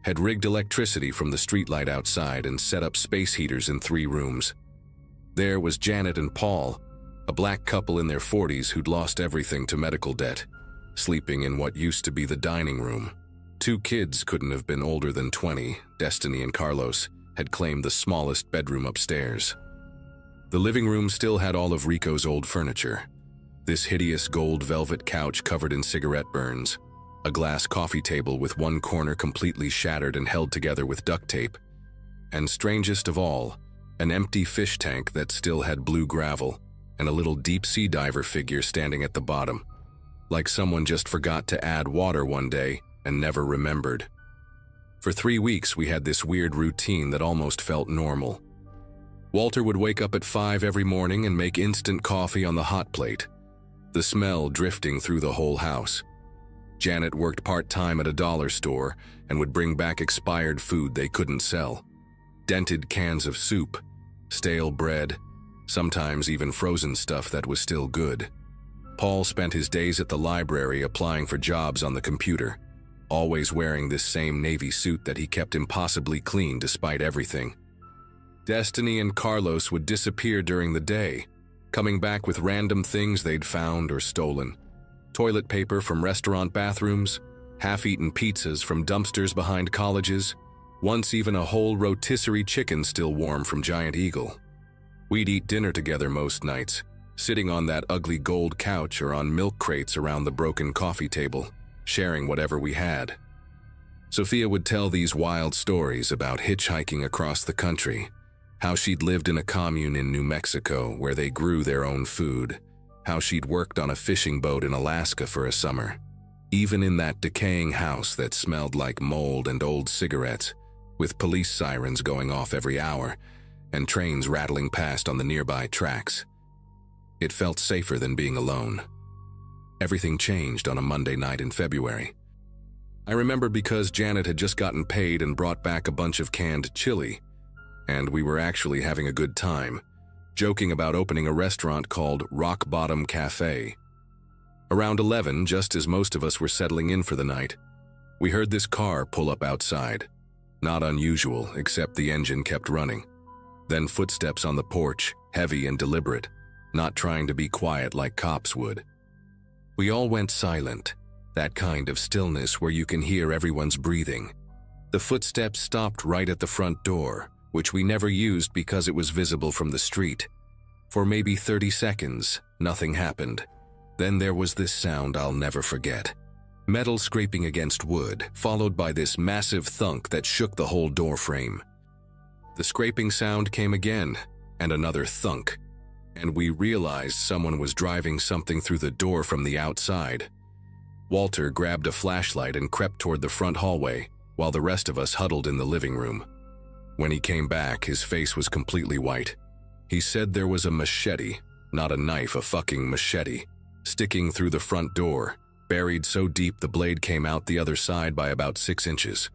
had rigged electricity from the streetlight outside and set up space heaters in 3 rooms. There was Janet and Paul, a black couple in their 40s who'd lost everything to medical debt, sleeping in what used to be the dining room. 2 kids couldn't have been older than 20, Destiny and Carlos, had claimed the smallest bedroom upstairs. The living room still had all of Rico's old furniture. This hideous gold velvet couch covered in cigarette burns, a glass coffee table with one corner completely shattered and held together with duct tape, and strangest of all, an empty fish tank that still had blue gravel, and a little deep-sea diver figure standing at the bottom, like someone just forgot to add water one day and never remembered. For 3 weeks, we had this weird routine that almost felt normal. Walter would wake up at 5 every morning and make instant coffee on the hot plate, the smell drifting through the whole house. Janet worked part-time at a dollar store and would bring back expired food they couldn't sell. Dented cans of soup, stale bread, sometimes even frozen stuff that was still good. Paul spent his days at the library applying for jobs on the computer, always wearing this same navy suit that he kept impossibly clean despite everything. Destiny and Carlos would disappear during the day, coming back with random things they'd found or stolen. Toilet paper from restaurant bathrooms, half-eaten pizzas from dumpsters behind colleges, once even a whole rotisserie chicken still warm from Giant Eagle. We'd eat dinner together most nights, sitting on that ugly gold couch or on milk crates around the broken coffee table, sharing whatever we had. Sophia would tell these wild stories about hitchhiking across the country, how she'd lived in a commune in New Mexico where they grew their own food, how she'd worked on a fishing boat in Alaska for a summer, even in that decaying house that smelled like mold and old cigarettes, with police sirens going off every hour and trains rattling past on the nearby tracks. It felt safer than being alone. Everything changed on a Monday night in February. I remember because Janet had just gotten paid and brought back a bunch of canned chili, and we were actually having a good time, joking about opening a restaurant called Rock Bottom Cafe. Around 11, just as most of us were settling in for the night, we heard this car pull up outside. Not unusual, except the engine kept running. Then footsteps on the porch, heavy and deliberate, not trying to be quiet like cops would. We all went silent, that kind of stillness where you can hear everyone's breathing. The footsteps stopped right at the front door, which we never used because it was visible from the street. For maybe 30 seconds, nothing happened. Then there was this sound I'll never forget. Metal scraping against wood, followed by this massive thunk that shook the whole door frame. The scraping sound came again, and another thunk, and we realized someone was driving something through the door from the outside. Walter grabbed a flashlight and crept toward the front hallway, while the rest of us huddled in the living room. When he came back, his face was completely white. He said there was a machete, not a knife, a fucking machete, sticking through the front door, buried so deep the blade came out the other side by about 6 inches.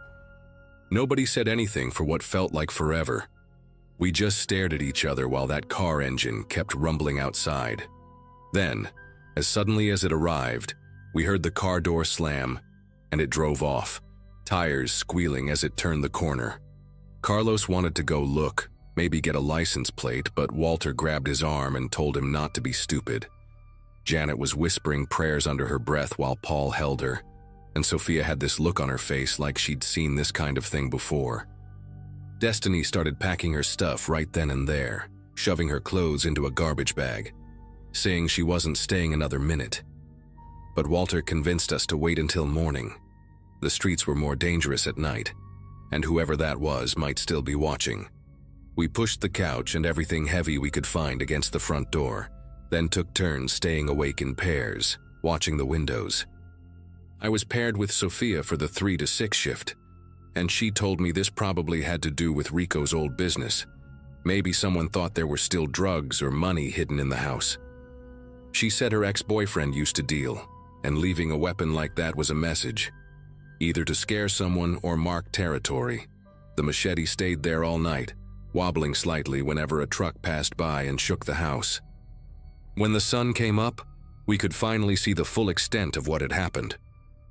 Nobody said anything for what felt like forever. We just stared at each other while that car engine kept rumbling outside. Then, as suddenly as it arrived, we heard the car door slam, and it drove off, tires squealing as it turned the corner. Carlos wanted to go look, maybe get a license plate, but Walter grabbed his arm and told him not to be stupid. Janet was whispering prayers under her breath while Paul held her, and Sophia had this look on her face like she'd seen this kind of thing before. Destiny started packing her stuff right then and there, shoving her clothes into a garbage bag, saying she wasn't staying another minute. But Walter convinced us to wait until morning. The streets were more dangerous at night, and whoever that was might still be watching. We pushed the couch and everything heavy we could find against the front door, then took turns staying awake in pairs, watching the windows. I was paired with Sophia for the 3 to 6 shift, and she told me this probably had to do with Rico's old business. Maybe someone thought there were still drugs or money hidden in the house. She said her ex-boyfriend used to deal, and leaving a weapon like that was a message, either to scare someone or mark territory. The machete stayed there all night, wobbling slightly whenever a truck passed by and shook the house. When the sun came up, we could finally see the full extent of what had happened.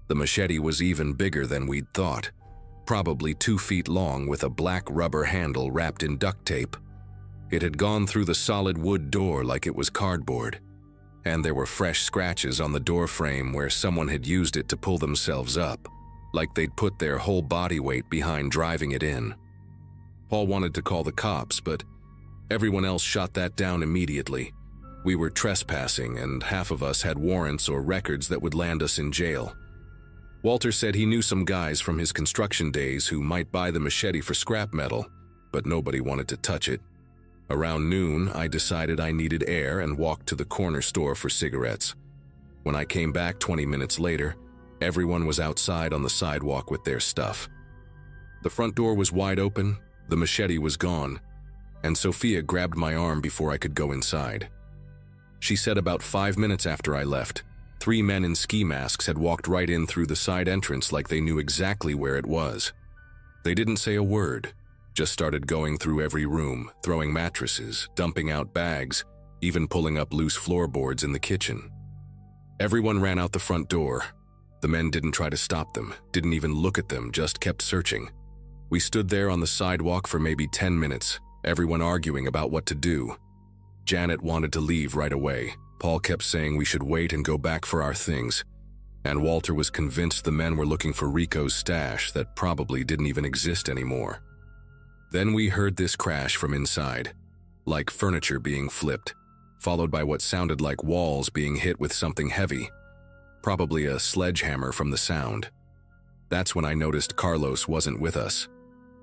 The machete was even bigger than we'd thought, probably 2 feet long with a black rubber handle wrapped in duct tape. It had gone through the solid wood door like it was cardboard, and there were fresh scratches on the door frame where someone had used it to pull themselves up, like they'd put their whole body weight behind driving it in. Paul wanted to call the cops, but everyone else shot that down immediately. We were trespassing, and half of us had warrants or records that would land us in jail. Walter said he knew some guys from his construction days who might buy the machete for scrap metal, but nobody wanted to touch it. Around noon, I decided I needed air and walked to the corner store for cigarettes. When I came back 20 minutes later, everyone was outside on the sidewalk with their stuff. The front door was wide open, the machete was gone, and Sophia grabbed my arm before I could go inside. She said about 5 minutes after I left, 3 men in ski masks had walked right in through the side entrance like they knew exactly where it was. They didn't say a word, just started going through every room, throwing mattresses, dumping out bags, even pulling up loose floorboards in the kitchen. Everyone ran out the front door. The men didn't try to stop them, didn't even look at them, just kept searching. We stood there on the sidewalk for maybe 10 minutes, everyone arguing about what to do. Janet wanted to leave right away. Paul kept saying we should wait and go back for our things. And Walter was convinced the men were looking for Rico's stash that probably didn't even exist anymore. Then we heard this crash from inside, like furniture being flipped, followed by what sounded like walls being hit with something heavy, probably a sledgehammer from the sound. That's when I noticed Carlos wasn't with us.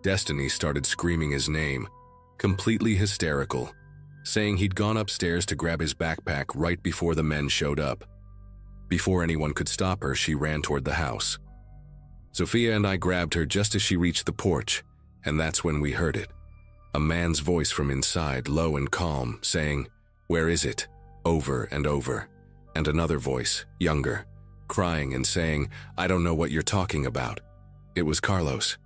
Destiny started screaming his name, completely hysterical, saying he'd gone upstairs to grab his backpack right before the men showed up. Before anyone could stop her, she ran toward the house. Sophia and I grabbed her just as she reached the porch, and that's when we heard it. A man's voice from inside, low and calm, saying, "Where is it?" over and over. And another voice, younger, crying and saying, "I don't know what you're talking about." It was Carlos.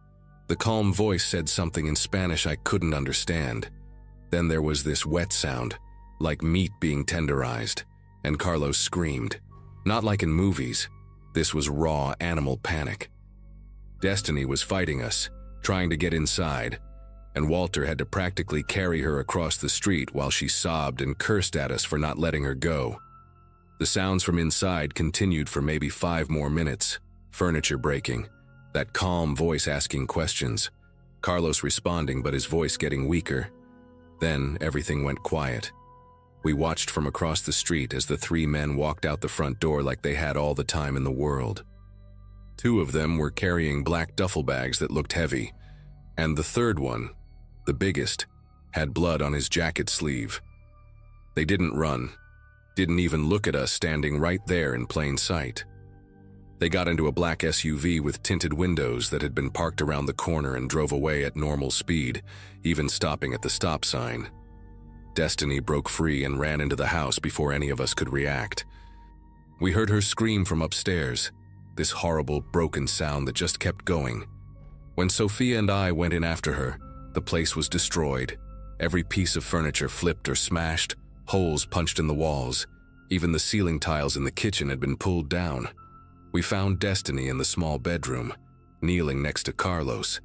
The calm voice said something in Spanish I couldn't understand. Then there was this wet sound, like meat being tenderized, and Carlos screamed. Not like in movies. This was raw animal panic. Destiny was fighting us, trying to get inside, and Walter had to practically carry her across the street while she sobbed and cursed at us for not letting her go. The sounds from inside continued for maybe 5 more minutes. Furniture breaking, that calm voice asking questions, Carlos responding but his voice getting weaker. Then everything went quiet. We watched from across the street as the 3 men walked out the front door like they had all the time in the world. 2 of them were carrying black duffel bags that looked heavy, and the third one, the biggest, had blood on his jacket sleeve. They didn't run, didn't even look at us standing right there in plain sight. They got into a black SUV with tinted windows that had been parked around the corner and drove away at normal speed, even stopping at the stop sign. Destiny broke free and ran into the house before any of us could react. We heard her scream from upstairs, this horrible, broken sound that just kept going. When Sophia and I went in after her, the place was destroyed. Every piece of furniture flipped or smashed, holes punched in the walls. Even the ceiling tiles in the kitchen had been pulled down. We found Destiny in the small bedroom, kneeling next to Carlos.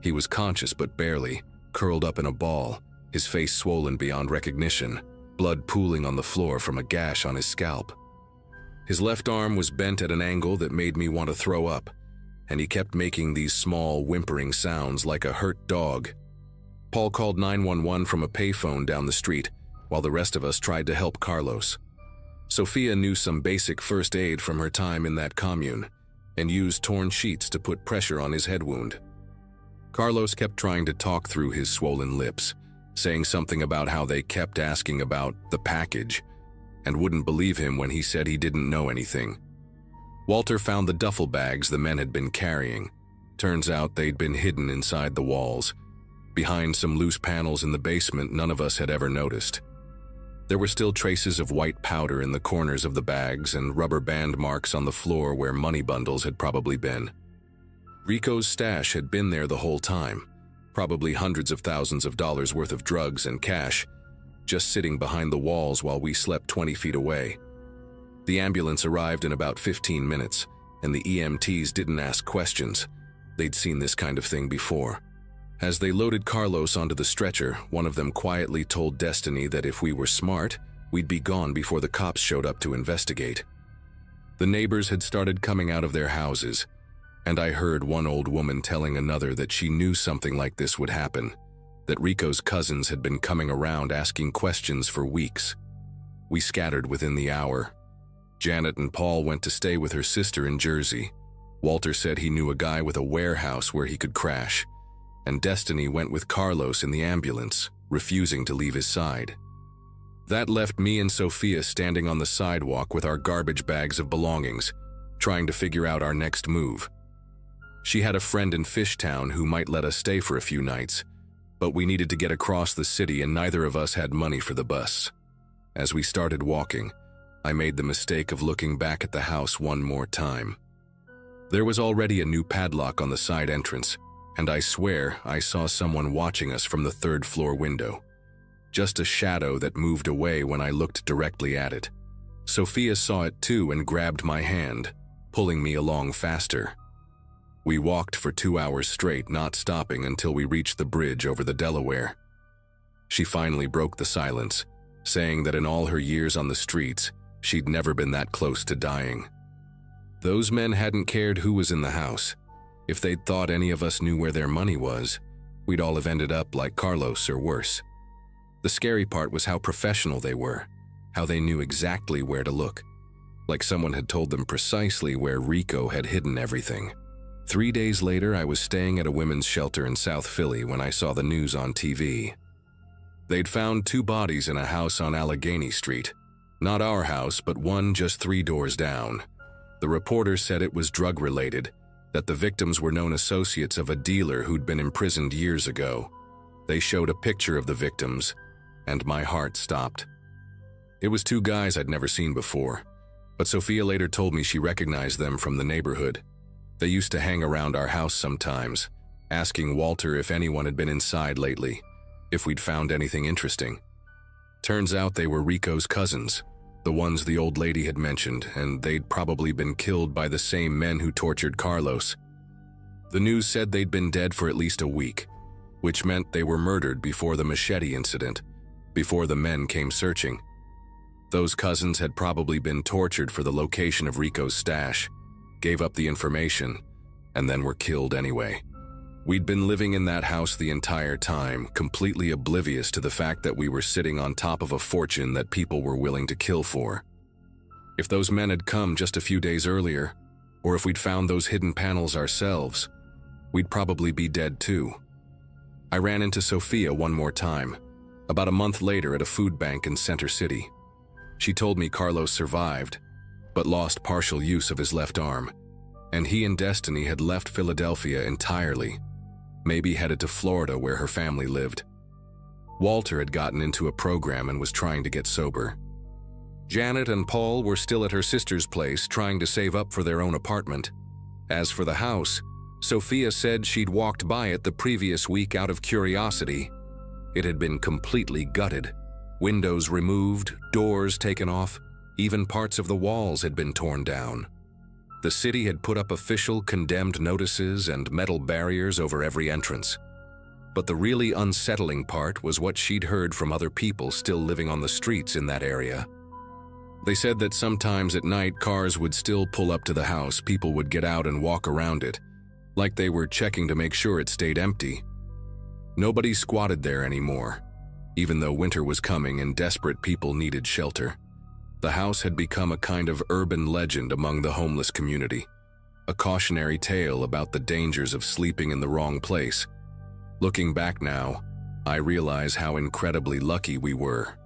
He was conscious but barely, curled up in a ball, his face swollen beyond recognition, blood pooling on the floor from a gash on his scalp. His left arm was bent at an angle that made me want to throw up, and he kept making these small, whimpering sounds like a hurt dog. Paul called 911 from a payphone down the street, while the rest of us tried to help Carlos. Sophia knew some basic first aid from her time in that commune, and used torn sheets to put pressure on his head wound. Carlos kept trying to talk through his swollen lips, saying something about how they kept asking about the package, and wouldn't believe him when he said he didn't know anything. Walter found the duffel bags the men had been carrying. Turns out they'd been hidden inside the walls, behind some loose panels in the basement none of us had ever noticed. There were still traces of white powder in the corners of the bags and rubber band marks on the floor where money bundles had probably been. Rico's stash had been there the whole time, probably hundreds of thousands of dollars worth of drugs and cash, just sitting behind the walls while we slept 20 feet away. The ambulance arrived in about 15 minutes, and the EMTs didn't ask questions. They'd seen this kind of thing before. As they loaded Carlos onto the stretcher, one of them quietly told Destiny that if we were smart, we'd be gone before the cops showed up to investigate. The neighbors had started coming out of their houses, and I heard one old woman telling another that she knew something like this would happen, that Rico's cousins had been coming around asking questions for weeks. We scattered within the hour. Janet and Paul went to stay with her sister in Jersey. Walter said he knew a guy with a warehouse where he could crash, and Destiny went with Carlos in the ambulance, refusing to leave his side. That left me and Sophia standing on the sidewalk with our garbage bags of belongings, trying to figure out our next move. She had a friend in Fishtown who might let us stay for a few nights, but we needed to get across the city and neither of us had money for the bus. As we started walking, I made the mistake of looking back at the house one more time. There was already a new padlock on the side entrance, and I swear I saw someone watching us from the third-floor window. Just a shadow that moved away when I looked directly at it. Sophia saw it too and grabbed my hand, pulling me along faster. We walked for 2 hours straight, not stopping until we reached the bridge over the Delaware. She finally broke the silence, saying that in all her years on the streets, she'd never been that close to dying. Those men hadn't cared who was in the house. If they'd thought any of us knew where their money was, we'd all have ended up like Carlos or worse. The scary part was how professional they were, how they knew exactly where to look, like someone had told them precisely where Rico had hidden everything. 3 days later, I was staying at a women's shelter in South Philly when I saw the news on TV. They'd found 2 bodies in a house on Allegheny Street. Not our house, but one just 3 doors down. The reporter said it was drug-related, that the victims were known associates of a dealer who'd been imprisoned years ago. They showed a picture of the victims, and my heart stopped. It was 2 guys I'd never seen before, but Sophia later told me she recognized them from the neighborhood. They used to hang around our house sometimes, asking Walter if anyone had been inside lately, if we'd found anything interesting. Turns out they were Rico's cousins, the ones the old lady had mentioned, and they'd probably been killed by the same men who tortured Carlos. The news said they'd been dead for at least a week, which meant they were murdered before the machete incident, before the men came searching. Those cousins had probably been tortured for the location of Rico's stash, gave up the information, and then were killed anyway. We'd been living in that house the entire time, completely oblivious to the fact that we were sitting on top of a fortune that people were willing to kill for. If those men had come just a few days earlier, or if we'd found those hidden panels ourselves, we'd probably be dead too. I ran into Sophia one more time, about a month later at a food bank in Center City. She told me Carlos survived, but lost partial use of his left arm, and he and Destiny had left Philadelphia entirely, maybe headed to Florida where her family lived. Walter had gotten into a program and was trying to get sober. Janet and Paul were still at her sister's place trying to save up for their own apartment. As for the house, Sophia said she'd walked by it the previous week out of curiosity. It had been completely gutted, windows removed, doors taken off, even parts of the walls had been torn down. The city had put up official condemned notices and metal barriers over every entrance. But the really unsettling part was what she'd heard from other people still living on the streets in that area. They said that sometimes at night cars would still pull up to the house, people would get out and walk around it, like they were checking to make sure it stayed empty. Nobody squatted there anymore, even though winter was coming and desperate people needed shelter. The house had become a kind of urban legend among the homeless community, a cautionary tale about the dangers of sleeping in the wrong place. Looking back now, I realize how incredibly lucky we were.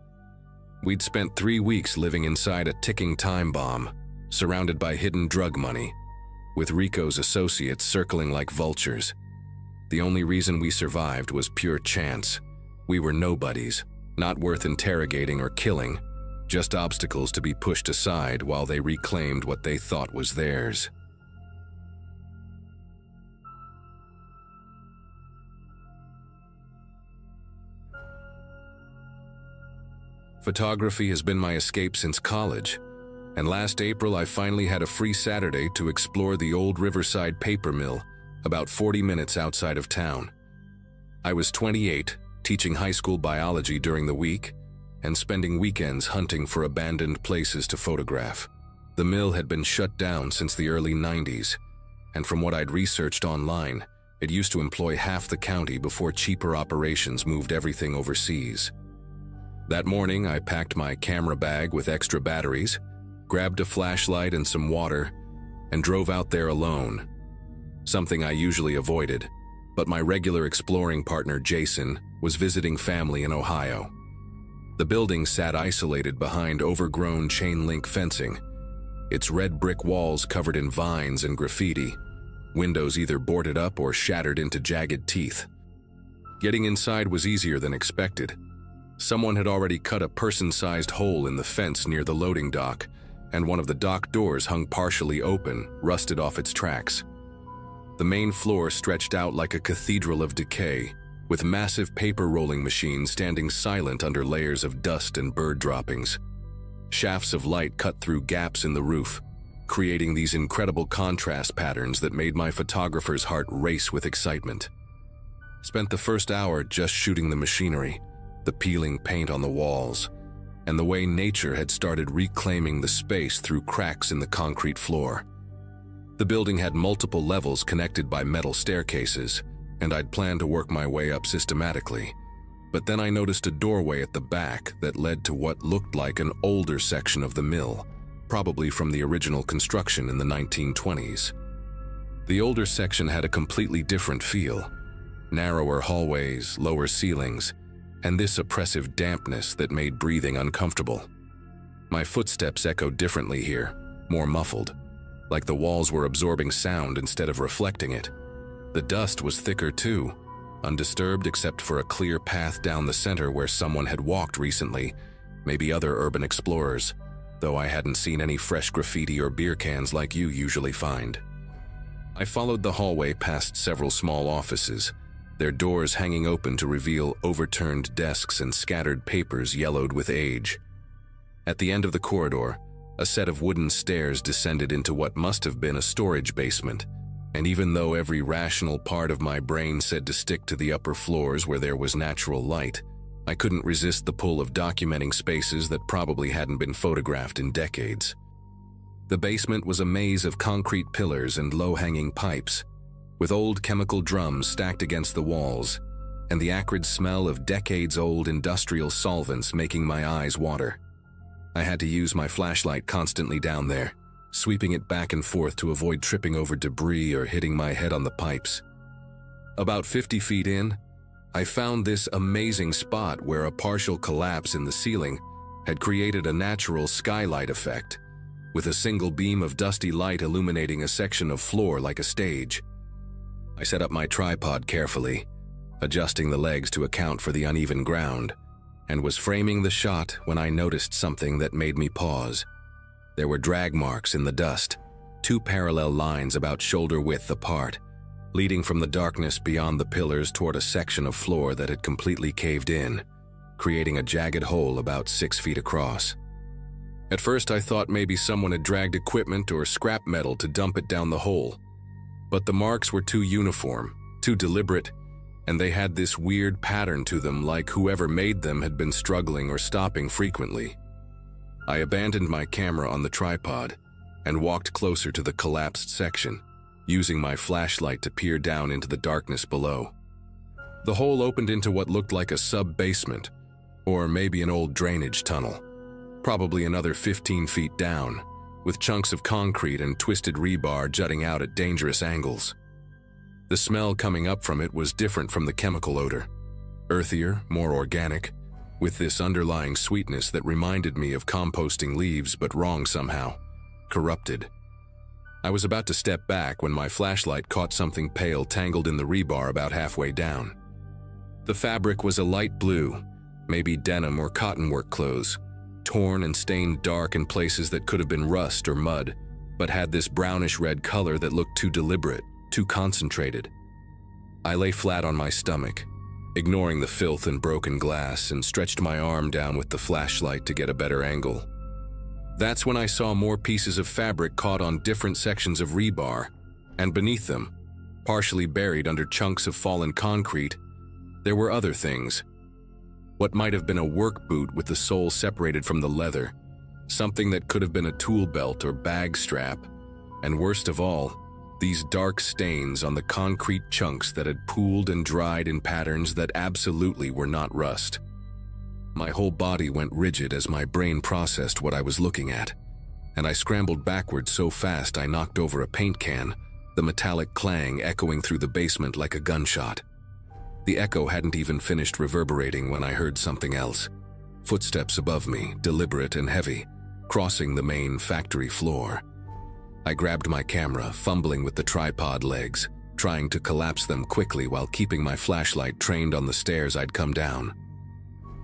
We'd spent 3 weeks living inside a ticking time bomb, surrounded by hidden drug money, with Rico's associates circling like vultures. The only reason we survived was pure chance. We were nobodies, not worth interrogating or killing, just obstacles to be pushed aside while they reclaimed what they thought was theirs. Photography has been my escape since college, and last April I finally had a free Saturday to explore the old Riverside paper mill, about 40 minutes outside of town. I was 28, teaching high school biology during the week, and spending weekends hunting for abandoned places to photograph. The mill had been shut down since the early 90s, and from what I'd researched online, it used to employ half the county before cheaper operations moved everything overseas. That morning, I packed my camera bag with extra batteries, grabbed a flashlight and some water, and drove out there alone. Something I usually avoided, but my regular exploring partner Jason was visiting family in Ohio. The building sat isolated behind overgrown chain-link fencing, its red brick walls covered in vines and graffiti, windows either boarded up or shattered into jagged teeth. Getting inside was easier than expected. Someone had already cut a person-sized hole in the fence near the loading dock, and one of the dock doors hung partially open, rusted off its tracks. The main floor stretched out like a cathedral of decay, with massive paper rolling machines standing silent under layers of dust and bird droppings. Shafts of light cut through gaps in the roof, creating these incredible contrast patterns that made my photographer's heart race with excitement. Spent the first hour just shooting the machinery, the peeling paint on the walls, and the way nature had started reclaiming the space through cracks in the concrete floor. The building had multiple levels connected by metal staircases, and I'd planned to work my way up systematically. But then I noticed a doorway at the back that led to what looked like an older section of the mill, probably from the original construction in the 1920s. The older section had a completely different feel: narrower hallways, lower ceilings, and this oppressive dampness that made breathing uncomfortable. My footsteps echoed differently here, more muffled, like the walls were absorbing sound instead of reflecting it. The dust was thicker too, undisturbed except for a clear path down the center where someone had walked recently, maybe other urban explorers, though I hadn't seen any fresh graffiti or beer cans like you usually find. I followed the hallway past several small offices, their doors hanging open to reveal overturned desks and scattered papers yellowed with age. At the end of the corridor, a set of wooden stairs descended into what must have been a storage basement, and even though every rational part of my brain said to stick to the upper floors where there was natural light, I couldn't resist the pull of documenting spaces that probably hadn't been photographed in decades. The basement was a maze of concrete pillars and low-hanging pipes, with old chemical drums stacked against the walls, and the acrid smell of decades-old industrial solvents making my eyes water. I had to use my flashlight constantly down there, sweeping it back and forth to avoid tripping over debris or hitting my head on the pipes. About 50 feet in, I found this amazing spot where a partial collapse in the ceiling had created a natural skylight effect, with a single beam of dusty light illuminating a section of floor like a stage. I set up my tripod carefully, adjusting the legs to account for the uneven ground, and was framing the shot when I noticed something that made me pause. There were drag marks in the dust, 2 parallel lines about shoulder width apart, leading from the darkness beyond the pillars toward a section of floor that had completely caved in, creating a jagged hole about 6 feet across. At first I thought maybe someone had dragged equipment or scrap metal to dump it down the hole, but the marks were too uniform, too deliberate, and they had this weird pattern to them, like whoever made them had been struggling or stopping frequently. I abandoned my camera on the tripod and walked closer to the collapsed section, using my flashlight to peer down into the darkness below. The hole opened into what looked like a sub-basement, or maybe an old drainage tunnel, probably another 15 feet down, with chunks of concrete and twisted rebar jutting out at dangerous angles. The smell coming up from it was different from the chemical odor, earthier, more organic, with this underlying sweetness that reminded me of composting leaves, but wrong somehow, corrupted. I was about to step back when my flashlight caught something pale tangled in the rebar about halfway down. The fabric was a light blue, maybe denim or cotton work clothes, torn and stained dark in places that could have been rust or mud, but had this brownish-red color that looked too deliberate, too concentrated. I lay flat on my stomach, ignoring the filth and broken glass, and stretched my arm down with the flashlight to get a better angle. That's when I saw more pieces of fabric caught on different sections of rebar, and beneath them, partially buried under chunks of fallen concrete, there were other things. What might have been a work boot with the sole separated from the leather, something that could have been a tool belt or bag strap, and worst of all, these dark stains on the concrete chunks that had pooled and dried in patterns that absolutely were not rust. My whole body went rigid as my brain processed what I was looking at, and I scrambled backwards so fast I knocked over a paint can, the metallic clang echoing through the basement like a gunshot. The echo hadn't even finished reverberating when I heard something else. Footsteps above me, deliberate and heavy, crossing the main factory floor. I grabbed my camera, fumbling with the tripod legs, trying to collapse them quickly while keeping my flashlight trained on the stairs I'd come down.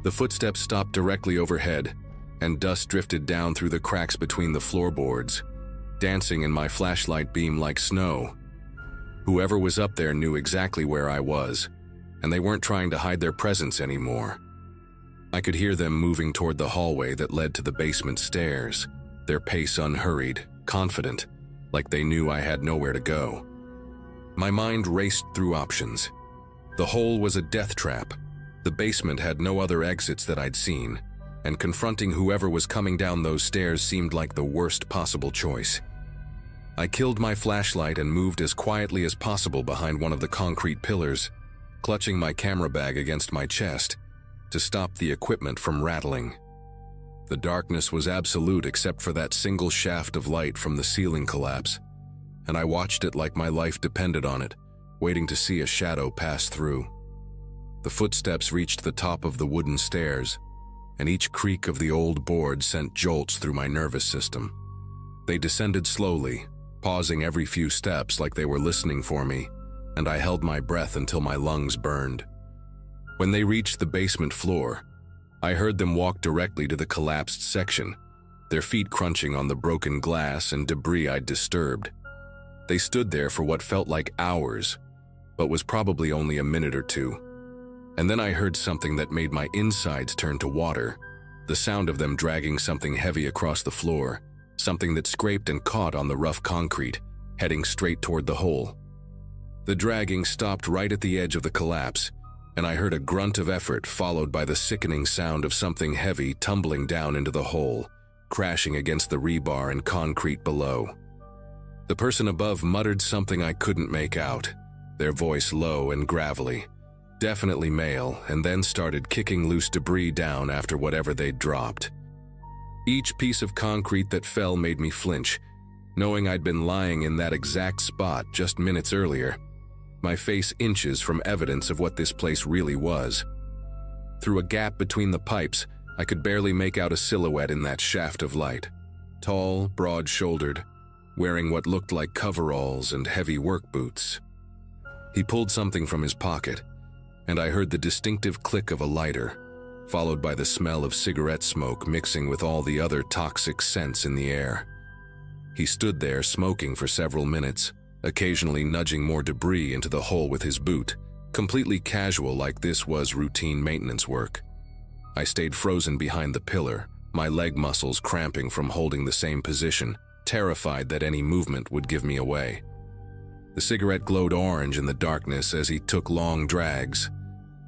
The footsteps stopped directly overhead, and dust drifted down through the cracks between the floorboards, dancing in my flashlight beam like snow. Whoever was up there knew exactly where I was, and they weren't trying to hide their presence anymore. I could hear them moving toward the hallway that led to the basement stairs, their pace unhurried, confident, like they knew I had nowhere to go. My mind raced through options. The hole was a death trap. The basement had no other exits that I'd seen, and confronting whoever was coming down those stairs seemed like the worst possible choice. I killed my flashlight and moved as quietly as possible behind one of the concrete pillars, clutching my camera bag against my chest to stop the equipment from rattling. The darkness was absolute except for that single shaft of light from the ceiling collapse, and I watched it like my life depended on it, waiting to see a shadow pass through. The footsteps reached the top of the wooden stairs, and each creak of the old board sent jolts through my nervous system. They descended slowly, pausing every few steps like they were listening for me, and I held my breath until my lungs burned. When they reached the basement floor, I heard them walk directly to the collapsed section, their feet crunching on the broken glass and debris I'd disturbed. They stood there for what felt like hours, but was probably only a minute or two. And then I heard something that made my insides turn to water, the sound of them dragging something heavy across the floor, something that scraped and caught on the rough concrete, heading straight toward the hole. The dragging stopped right at the edge of the collapse, and I heard a grunt of effort followed by the sickening sound of something heavy tumbling down into the hole, crashing against the rebar and concrete below. The person above muttered something I couldn't make out, their voice low and gravelly, definitely male, and then started kicking loose debris down after whatever they'd dropped. Each piece of concrete that fell made me flinch, knowing I'd been lying in that exact spot just minutes earlier, my face inches from evidence of what this place really was. Through a gap between the pipes, I could barely make out a silhouette in that shaft of light. Tall, broad-shouldered, wearing what looked like coveralls and heavy work boots. He pulled something from his pocket, and I heard the distinctive click of a lighter, followed by the smell of cigarette smoke mixing with all the other toxic scents in the air. He stood there smoking for several minutes, occasionally nudging more debris into the hole with his boot, completely casual like this was routine maintenance work. I stayed frozen behind the pillar, my leg muscles cramping from holding the same position, terrified that any movement would give me away. The cigarette glowed orange in the darkness as he took long drags,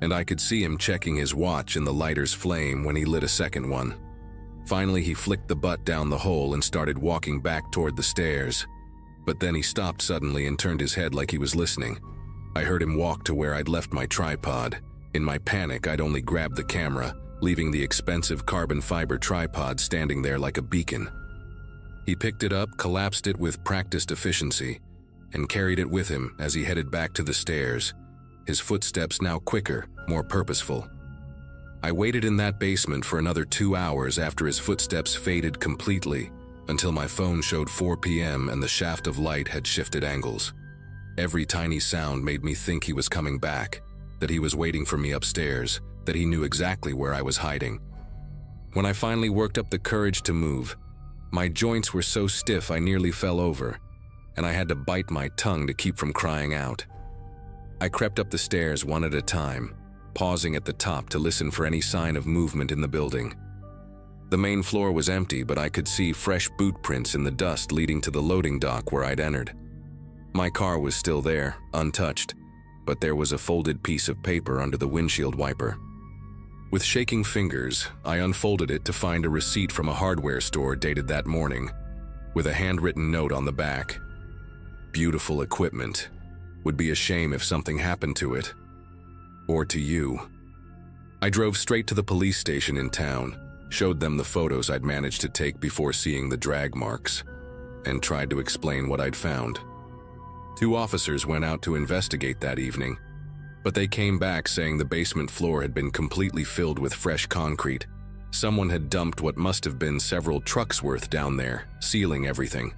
and I could see him checking his watch in the lighter's flame when he lit a second one. Finally, he flicked the butt down the hole and started walking back toward the stairs. But then he stopped suddenly and turned his head like he was listening. I heard him walk to where I'd left my tripod. In my panic, I'd only grabbed the camera, leaving the expensive carbon fiber tripod standing there like a beacon. He picked it up, collapsed it with practiced efficiency, and carried it with him as he headed back to the stairs, his footsteps now quicker, more purposeful. I waited in that basement for another 2 hours after his footsteps faded completely, until my phone showed 4 p.m. and the shaft of light had shifted angles. Every tiny sound made me think he was coming back, that he was waiting for me upstairs, that he knew exactly where I was hiding. When I finally worked up the courage to move, my joints were so stiff I nearly fell over, and I had to bite my tongue to keep from crying out. I crept up the stairs one at a time, pausing at the top to listen for any sign of movement in the building. The main floor was empty, but I could see fresh boot prints in the dust leading to the loading dock where I'd entered. My car was still there, untouched, but there was a folded piece of paper under the windshield wiper. With shaking fingers, I unfolded it to find a receipt from a hardware store dated that morning, with a handwritten note on the back. Beautiful equipment. Would be a shame if something happened to it. Or to you. I drove straight to the police station in town, showed them the photos I'd managed to take before seeing the drag marks, and tried to explain what I'd found. 2 officers went out to investigate that evening, but they came back saying the basement floor had been completely filled with fresh concrete. Someone had dumped what must have been several trucks worth down there, sealing everything.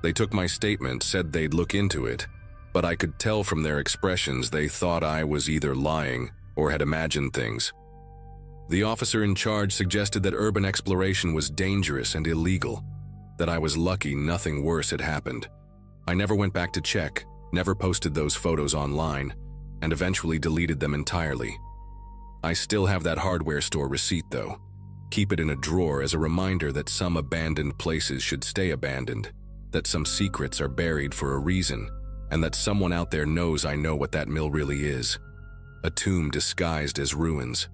They took my statement, said they'd look into it, but I could tell from their expressions they thought I was either lying or had imagined things. The officer in charge suggested that urban exploration was dangerous and illegal, that I was lucky nothing worse had happened. I never went back to check, never posted those photos online, and eventually deleted them entirely. I still have that hardware store receipt though. Keep it in a drawer as a reminder that some abandoned places should stay abandoned, that some secrets are buried for a reason, and that someone out there knows I know what that mill really is. A tomb disguised as ruins.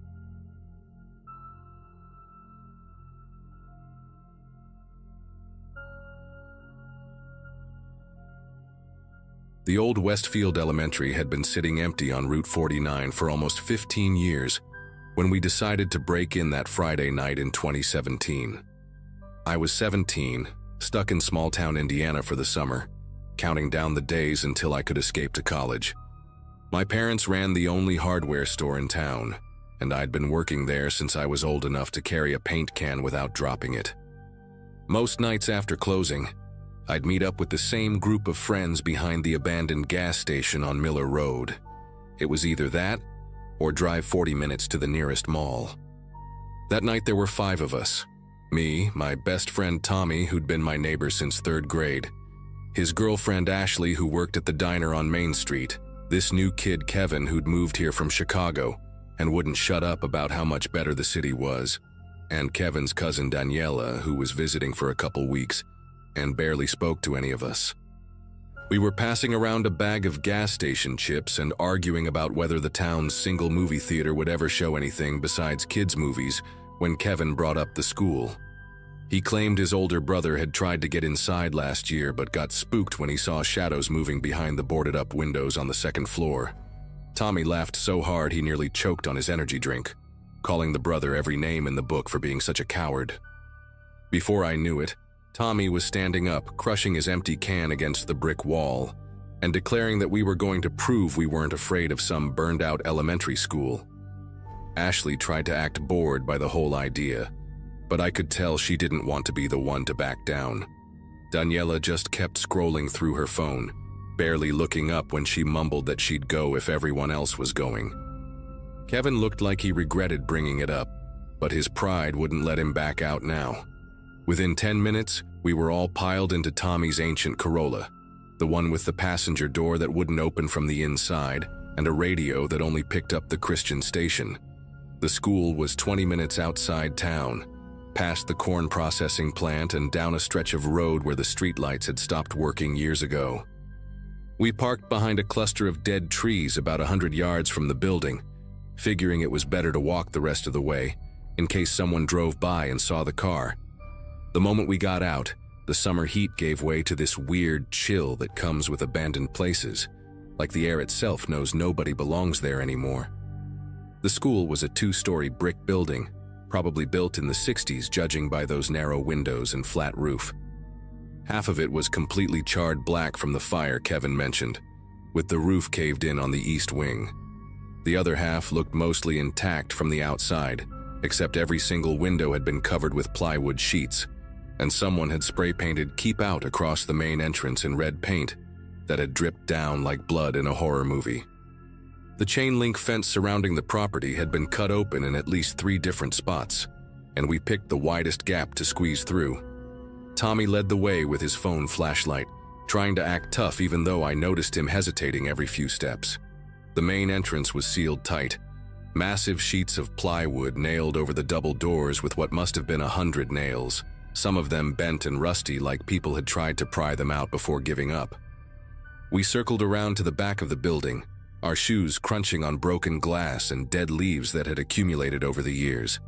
The old Westfield Elementary had been sitting empty on Route 49 for almost 15 years when we decided to break in that Friday night in 2017. I was 17, stuck in small-town Indiana for the summer, counting down the days until I could escape to college. My parents ran the only hardware store in town, and I'd been working there since I was old enough to carry a paint can without dropping it. Most nights after closing, I'd meet up with the same group of friends behind the abandoned gas station on Miller Road. It was either that or drive 40 minutes to the nearest mall. That night there were 5 of us. Me, my best friend Tommy, who'd been my neighbor since 3rd grade, his girlfriend Ashley, who worked at the diner on Main Street, this new kid Kevin, who'd moved here from Chicago and wouldn't shut up about how much better the city was, and Kevin's cousin Daniela, who was visiting for a couple weeks and barely spoke to any of us. We were passing around a bag of gas station chips and arguing about whether the town's single movie theater would ever show anything besides kids' movies when Kevin brought up the school. He claimed his older brother had tried to get inside last year but got spooked when he saw shadows moving behind the boarded-up windows on the 2nd floor. Tommy laughed so hard he nearly choked on his energy drink, calling the brother every name in the book for being such a coward. Before I knew it, Tommy was standing up, crushing his empty can against the brick wall, and declaring that we were going to prove we weren't afraid of some burned-out elementary school. Ashley tried to act bored by the whole idea, but I could tell she didn't want to be the one to back down. Daniela just kept scrolling through her phone, barely looking up when she mumbled that she'd go if everyone else was going. Kevin looked like he regretted bringing it up, but his pride wouldn't let him back out now. Within 10 minutes, we were all piled into Tommy's ancient Corolla, the one with the passenger door that wouldn't open from the inside and a radio that only picked up the Christian station. The school was 20 minutes outside town, past the corn processing plant and down a stretch of road where the streetlights had stopped working years ago. We parked behind a cluster of dead trees about 100 yards from the building, figuring it was better to walk the rest of the way in case someone drove by and saw the car. The moment we got out, the summer heat gave way to this weird chill that comes with abandoned places, like the air itself knows nobody belongs there anymore. The school was a 2-story brick building, probably built in the 60s judging by those narrow windows and flat roof. Half of it was completely charred black from the fire Kevin mentioned, with the roof caved in on the east wing. The other half looked mostly intact from the outside, except every single window had been covered with plywood sheets, and someone had spray-painted "Keep Out" across the main entrance in red paint that had dripped down like blood in a horror movie. The chain-link fence surrounding the property had been cut open in at least 3 different spots, and we picked the widest gap to squeeze through. Tommy led the way with his phone flashlight, trying to act tough even though I noticed him hesitating every few steps. The main entrance was sealed tight, massive sheets of plywood nailed over the double doors with what must have been 100 nails, some of them bent and rusty like people had tried to pry them out before giving up. We circled around to the back of the building, our shoes crunching on broken glass and dead leaves that had accumulated over the years.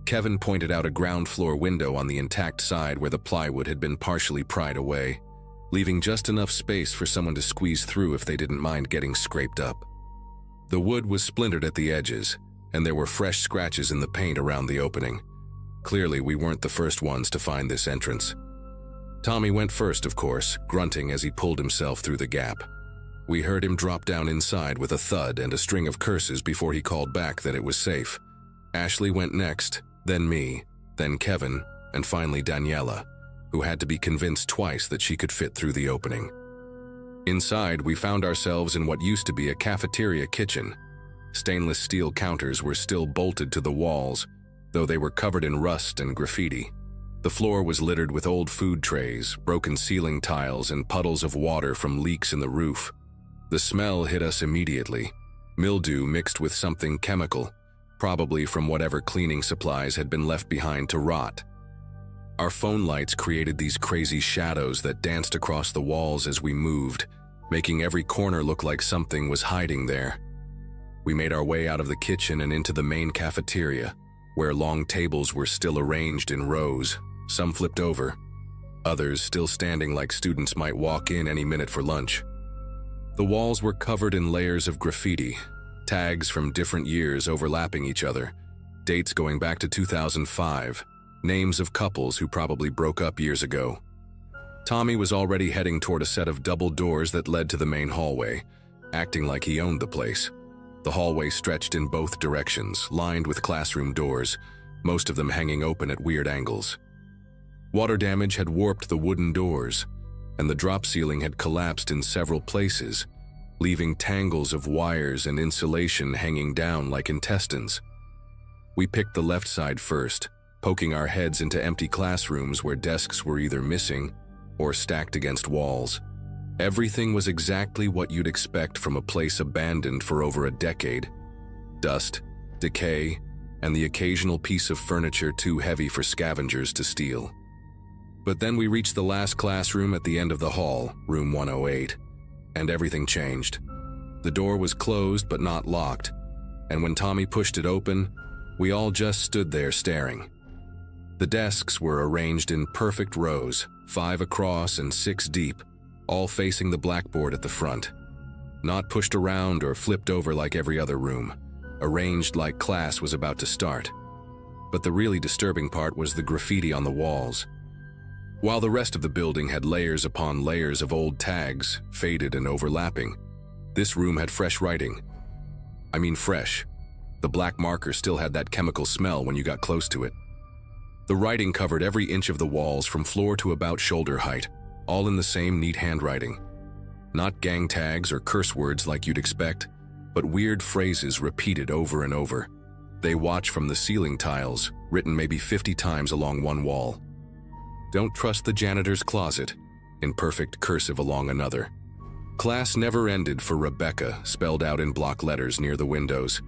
Kevin pointed out a ground-floor window on the intact side where the plywood had been partially pried away, leaving just enough space for someone to squeeze through if they didn't mind getting scraped up. The wood was splintered at the edges, and there were fresh scratches in the paint around the opening. Clearly, we weren't the first ones to find this entrance. Tommy went first, of course, grunting as he pulled himself through the gap. We heard him drop down inside with a thud and a string of curses before he called back that it was safe. Ashley went next, then me, then Kevin, and finally Daniela, who had to be convinced twice that she could fit through the opening. Inside, we found ourselves in what used to be a cafeteria kitchen. Stainless steel counters were still bolted to the walls, though they were covered in rust and graffiti. The floor was littered with old food trays, broken ceiling tiles, and puddles of water from leaks in the roof. The smell hit us immediately, mildew mixed with something chemical, probably from whatever cleaning supplies had been left behind to rot. Our phone lights created these crazy shadows that danced across the walls as we moved, making every corner look like something was hiding there. We made our way out of the kitchen and into the main cafeteria, where long tables were still arranged in rows, some flipped over, others still standing like students might walk in any minute for lunch. The walls were covered in layers of graffiti, tags from different years overlapping each other, dates going back to 2005, names of couples who probably broke up years ago. Tommy was already heading toward a set of double doors that led to the main hallway, acting like he owned the place. The hallway stretched in both directions, lined with classroom doors, most of them hanging open at weird angles. Water damage had warped the wooden doors, and the drop ceiling had collapsed in several places, leaving tangles of wires and insulation hanging down like intestines. We picked the left side first, poking our heads into empty classrooms where desks were either missing or stacked against walls. Everything was exactly what you'd expect from a place abandoned for over a decade. Dust, decay, and the occasional piece of furniture too heavy for scavengers to steal. But then we reached the last classroom at the end of the hall, room 108, and everything changed. The door was closed but not locked, and when Tommy pushed it open, we all just stood there staring. The desks were arranged in perfect rows, 5 across and 6 deep, all facing the blackboard at the front. Not pushed around or flipped over like every other room, arranged like class was about to start. But the really disturbing part was the graffiti on the walls. While the rest of the building had layers upon layers of old tags, faded and overlapping, this room had fresh writing. I mean fresh. The black marker still had that chemical smell when you got close to it. The writing covered every inch of the walls from floor to about shoulder height, all in the same neat handwriting. Not gang tags or curse words like you'd expect, but weird phrases repeated over and over. They watch from the ceiling tiles, written maybe 50 times along one wall. Don't trust the janitor's closet, in perfect cursive along another. Class never ended for Rebecca, spelled out in block letters near the windows.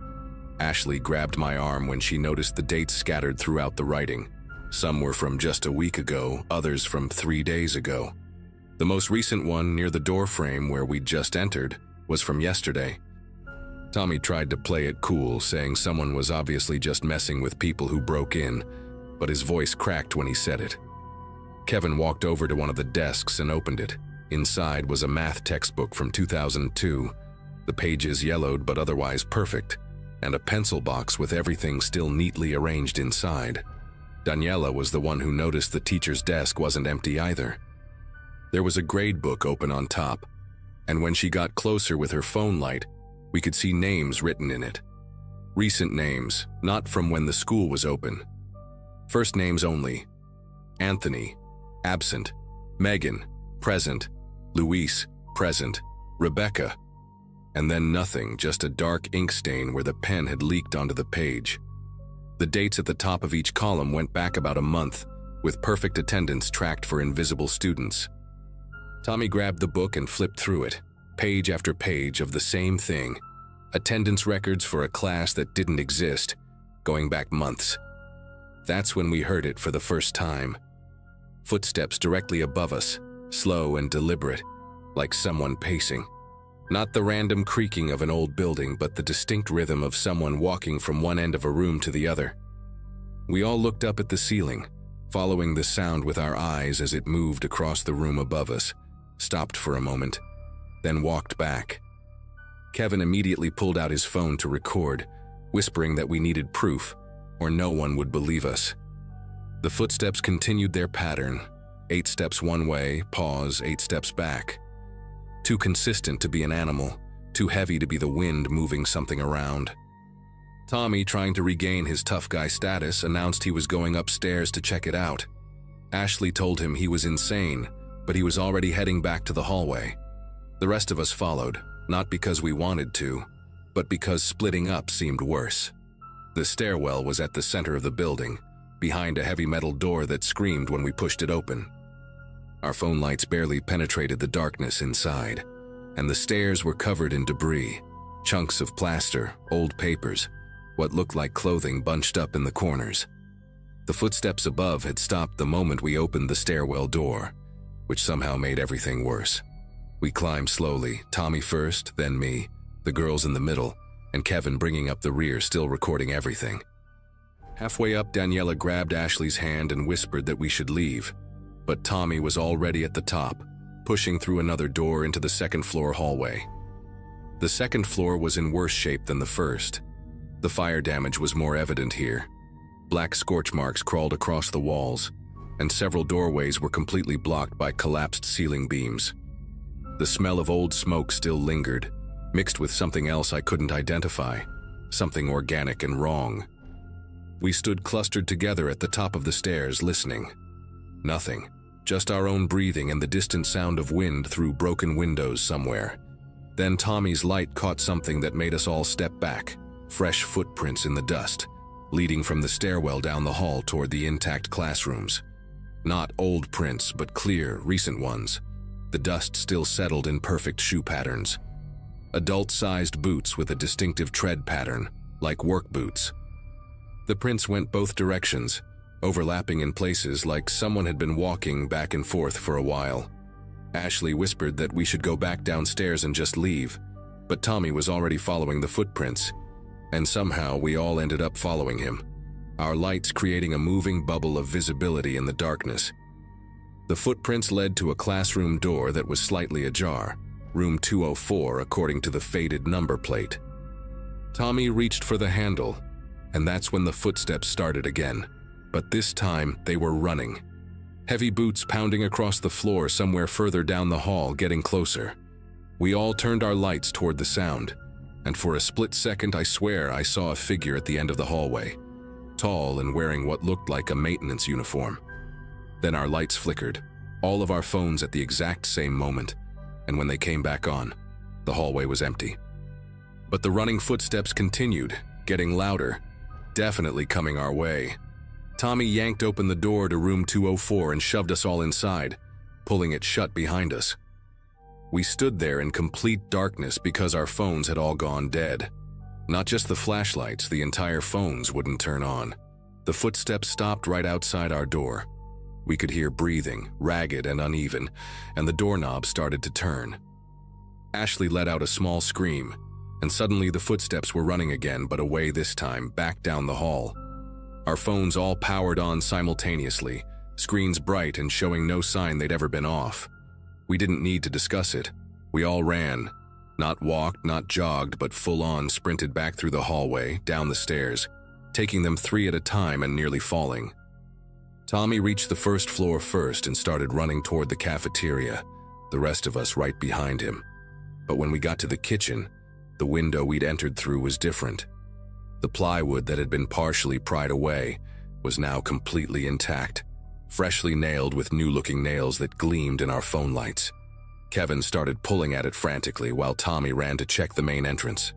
Ashley grabbed my arm when she noticed the dates scattered throughout the writing. Some were from just a week ago, others from 3 days ago. The most recent one, near the door frame where we'd just entered, was from yesterday. Tommy tried to play it cool, saying someone was obviously just messing with people who broke in, but his voice cracked when he said it. Kevin walked over to one of the desks and opened it. Inside was a math textbook from 2002, the pages yellowed but otherwise perfect, and a pencil box with everything still neatly arranged inside. Daniela was the one who noticed the teacher's desk wasn't empty either. There was a grade book open on top, and when she got closer with her phone light, we could see names written in it. Recent names, not from when the school was open. First names only. Anthony, absent. Megan, present. Luis, present. Rebecca. And then nothing, just a dark ink stain where the pen had leaked onto the page. The dates at the top of each column went back about a month, with perfect attendance tracked for invisible students. Tommy grabbed the book and flipped through it, page after page of the same thing. Attendance records for a class that didn't exist, going back months. That's when we heard it for the first time. Footsteps directly above us, slow and deliberate, like someone pacing. Not the random creaking of an old building, but the distinct rhythm of someone walking from one end of a room to the other. We all looked up at the ceiling, following the sound with our eyes as it moved across the room above us, stopped for a moment, then walked back. Kevin immediately pulled out his phone to record, whispering that we needed proof, or no one would believe us. The footsteps continued their pattern, 8 steps one way, pause, 8 steps back. Too consistent to be an animal, too heavy to be the wind moving something around. Tommy, trying to regain his tough guy status, announced he was going upstairs to check it out. Ashley told him he was insane, but he was already heading back to the hallway. The rest of us followed, not because we wanted to, but because splitting up seemed worse. The stairwell was at the center of the building, behind a heavy metal door that screamed when we pushed it open. Our phone lights barely penetrated the darkness inside, and the stairs were covered in debris, chunks of plaster, old papers, what looked like clothing bunched up in the corners. The footsteps above had stopped the moment we opened the stairwell door, which somehow made everything worse. We climbed slowly, Tommy first, then me, the girls in the middle, and Kevin bringing up the rear, still recording everything. Halfway up, Daniela grabbed Ashley's hand and whispered that we should leave, but Tommy was already at the top, pushing through another door into the second-floor hallway. The second floor was in worse shape than the first. The fire damage was more evident here. Black scorch marks crawled across the walls, and several doorways were completely blocked by collapsed ceiling beams. The smell of old smoke still lingered, mixed with something else I couldn't identify, something organic and wrong. We stood clustered together at the top of the stairs, listening. Nothing, just our own breathing and the distant sound of wind through broken windows somewhere. Then Tommy's light caught something that made us all step back, fresh footprints in the dust, leading from the stairwell down the hall toward the intact classrooms. Not old prints, but clear, recent ones. The dust still settled in perfect shoe patterns. Adult-sized boots with a distinctive tread pattern, like work boots. The prints went both directions, overlapping in places like someone had been walking back and forth for a while. Ashley whispered that we should go back downstairs and just leave, but Tommy was already following the footprints, and somehow we all ended up following him, our lights creating a moving bubble of visibility in the darkness. The footprints led to a classroom door that was slightly ajar, room 204 according to the faded number plate. Tommy reached for the handle, and that's when the footsteps started again, but this time they were running. Heavy boots pounding across the floor somewhere further down the hall, getting closer. We all turned our lights toward the sound, and for a split second I swear I saw a figure at the end of the hallway, tall and wearing what looked like a maintenance uniform. Then our lights flickered, all of our phones at the exact same moment, and when they came back on, the hallway was empty. But the running footsteps continued, getting louder, definitely coming our way. Tommy yanked open the door to room 204 and shoved us all inside, pulling it shut behind us. We stood there in complete darkness because our phones had all gone dead. Not just the flashlights, the entire phones wouldn't turn on. The footsteps stopped right outside our door. We could hear breathing, ragged and uneven, and the doorknob started to turn. Ashley let out a small scream, and suddenly the footsteps were running again, but away this time, back down the hall. Our phones all powered on simultaneously, screens bright and showing no sign they'd ever been off. We didn't need to discuss it. We all ran. Not walked, not jogged, but full-on sprinted back through the hallway, down the stairs, taking them 3 at a time and nearly falling. Tommy reached the first floor first and started running toward the cafeteria, the rest of us right behind him. But when we got to the kitchen, the window we'd entered through was different. The plywood that had been partially pried away was now completely intact, freshly nailed with new-looking nails that gleamed in our phone lights. Kevin started pulling at it frantically while Tommy ran to check the main entrance.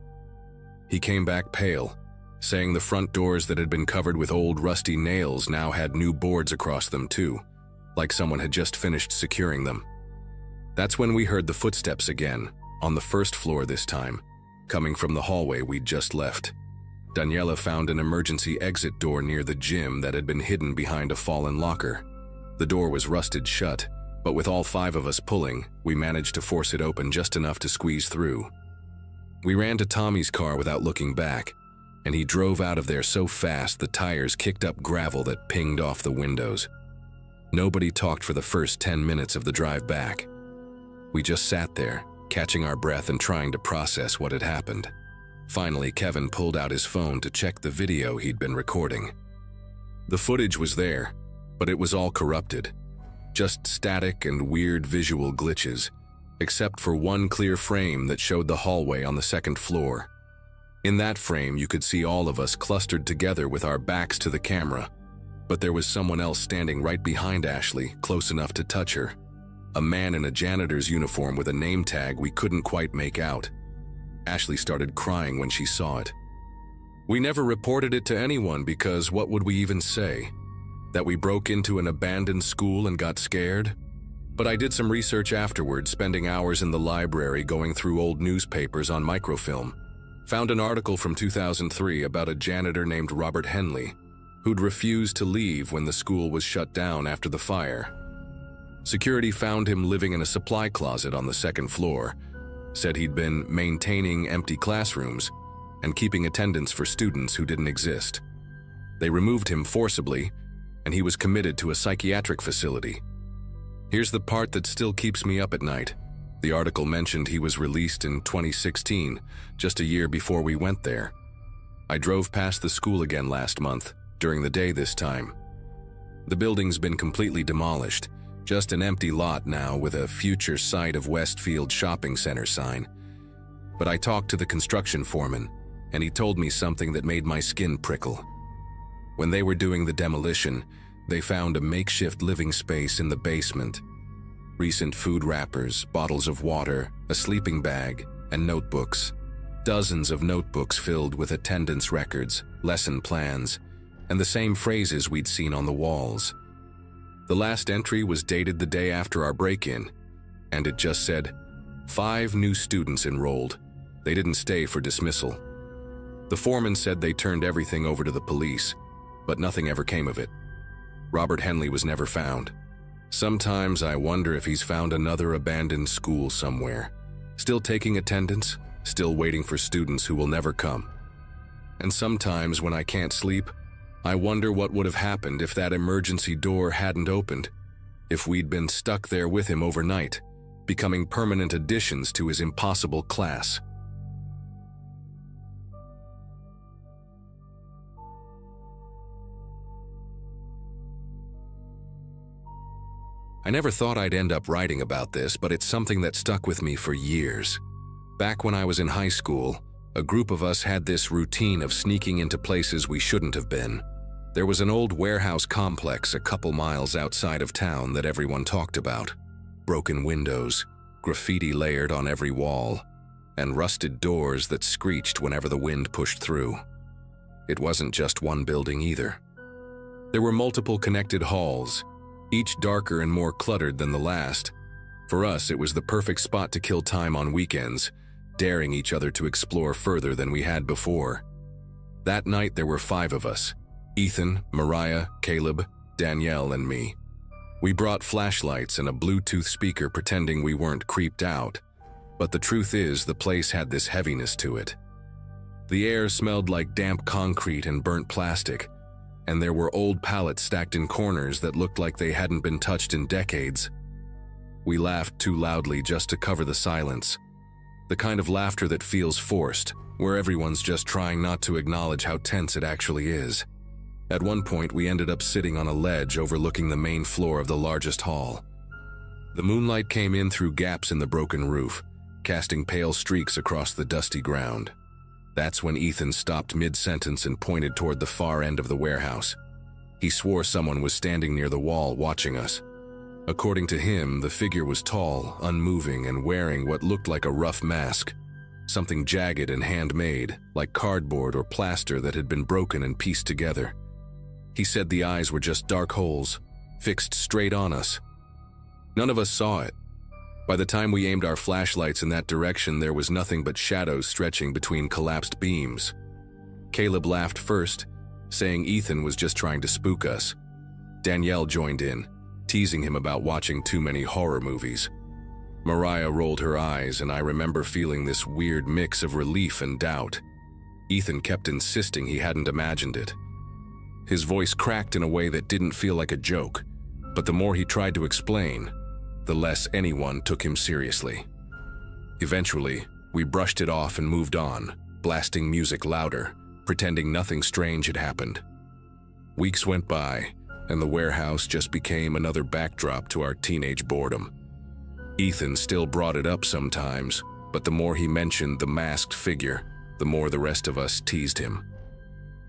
He came back pale, saying the front doors that had been covered with old rusty nails now had new boards across them too, like someone had just finished securing them. That's when we heard the footsteps again, on the first floor this time, coming from the hallway we'd just left. Daniela found an emergency exit door near the gym that had been hidden behind a fallen locker. The door was rusted shut, but with all 5 of us pulling, we managed to force it open just enough to squeeze through. We ran to Tommy's car without looking back, and he drove out of there so fast the tires kicked up gravel that pinged off the windows. Nobody talked for the first 10 minutes of the drive back. We just sat there, catching our breath and trying to process what had happened. Finally, Kevin pulled out his phone to check the video he'd been recording. The footage was there, but it was all corrupted. Just static and weird visual glitches, except for one clear frame that showed the hallway on the second floor. In that frame, you could see all of us clustered together with our backs to the camera, but there was someone else standing right behind Ashley, close enough to touch her. A man in a janitor's uniform with a name tag we couldn't quite make out. Ashley started crying when she saw it. We never reported it to anyone because what would we even say? That we broke into an abandoned school and got scared? But I did some research afterwards, spending hours in the library going through old newspapers on microfilm. Found an article from 2003 about a janitor named Robert Henley, who'd refused to leave when the school was shut down after the fire. Security found him living in a supply closet on the second floor, said he'd been maintaining empty classrooms and keeping attendance for students who didn't exist. They removed him forcibly, and he was committed to a psychiatric facility. Here's the part that still keeps me up at night. The article mentioned he was released in 2016, just a year before we went there. I drove past the school again last month, during the day this time. The building's been completely demolished, just an empty lot now with a future site of Westfield Shopping Center sign. But I talked to the construction foreman, and he told me something that made my skin prickle. When they were doing the demolition, they found a makeshift living space in the basement. Recent food wrappers, bottles of water, a sleeping bag, and notebooks. Dozens of notebooks filled with attendance records, lesson plans, and the same phrases we'd seen on the walls. The last entry was dated the day after our break-in, and it just said, 5 new students enrolled. They didn't stay for dismissal. The foreman said they turned everything over to the police, but nothing ever came of it. Robert Henley was never found. Sometimes I wonder if he's found another abandoned school somewhere, still taking attendance, still waiting for students who will never come. And sometimes when I can't sleep, I wonder what would have happened if that emergency door hadn't opened, if we'd been stuck there with him overnight, becoming permanent additions to his impossible class. I never thought I'd end up writing about this, but it's something that stuck with me for years. Back when I was in high school, a group of us had this routine of sneaking into places we shouldn't have been. There was an old warehouse complex a couple miles outside of town that everyone talked about. Broken windows, graffiti layered on every wall, and rusted doors that screeched whenever the wind pushed through. It wasn't just one building either. There were multiple connected halls, each darker and more cluttered than the last. For us, it was the perfect spot to kill time on weekends, daring each other to explore further than we had before. That night there were 5 of us: Ethan, Mariah, Caleb, Danielle, and me. We brought flashlights and a Bluetooth speaker pretending we weren't creeped out, but the truth is the place had this heaviness to it. The air smelled like damp concrete and burnt plastic, and there were old pallets stacked in corners that looked like they hadn't been touched in decades. We laughed too loudly just to cover the silence, the kind of laughter that feels forced, where everyone's just trying not to acknowledge how tense it actually is. At one point, we ended up sitting on a ledge overlooking the main floor of the largest hall. The moonlight came in through gaps in the broken roof, casting pale streaks across the dusty ground. That's when Ethan stopped mid-sentence and pointed toward the far end of the warehouse. He swore someone was standing near the wall watching us. According to him, the figure was tall, unmoving, and wearing what looked like a rough mask. Something jagged and handmade, like cardboard or plaster that had been broken and pieced together. He said the eyes were just dark holes, fixed straight on us. None of us saw it. By the time we aimed our flashlights in that direction, there was nothing but shadows stretching between collapsed beams. Caleb laughed first, saying Ethan was just trying to spook us. Danielle joined in, teasing him about watching too many horror movies. Mariah rolled her eyes, and I remember feeling this weird mix of relief and doubt. Ethan kept insisting he hadn't imagined it. His voice cracked in a way that didn't feel like a joke, but the more he tried to explain, the less anyone took him seriously. Eventually, we brushed it off and moved on, blasting music louder, pretending nothing strange had happened. Weeks went by, and the warehouse just became another backdrop to our teenage boredom. Ethan still brought it up sometimes, but the more he mentioned the masked figure, the more the rest of us teased him.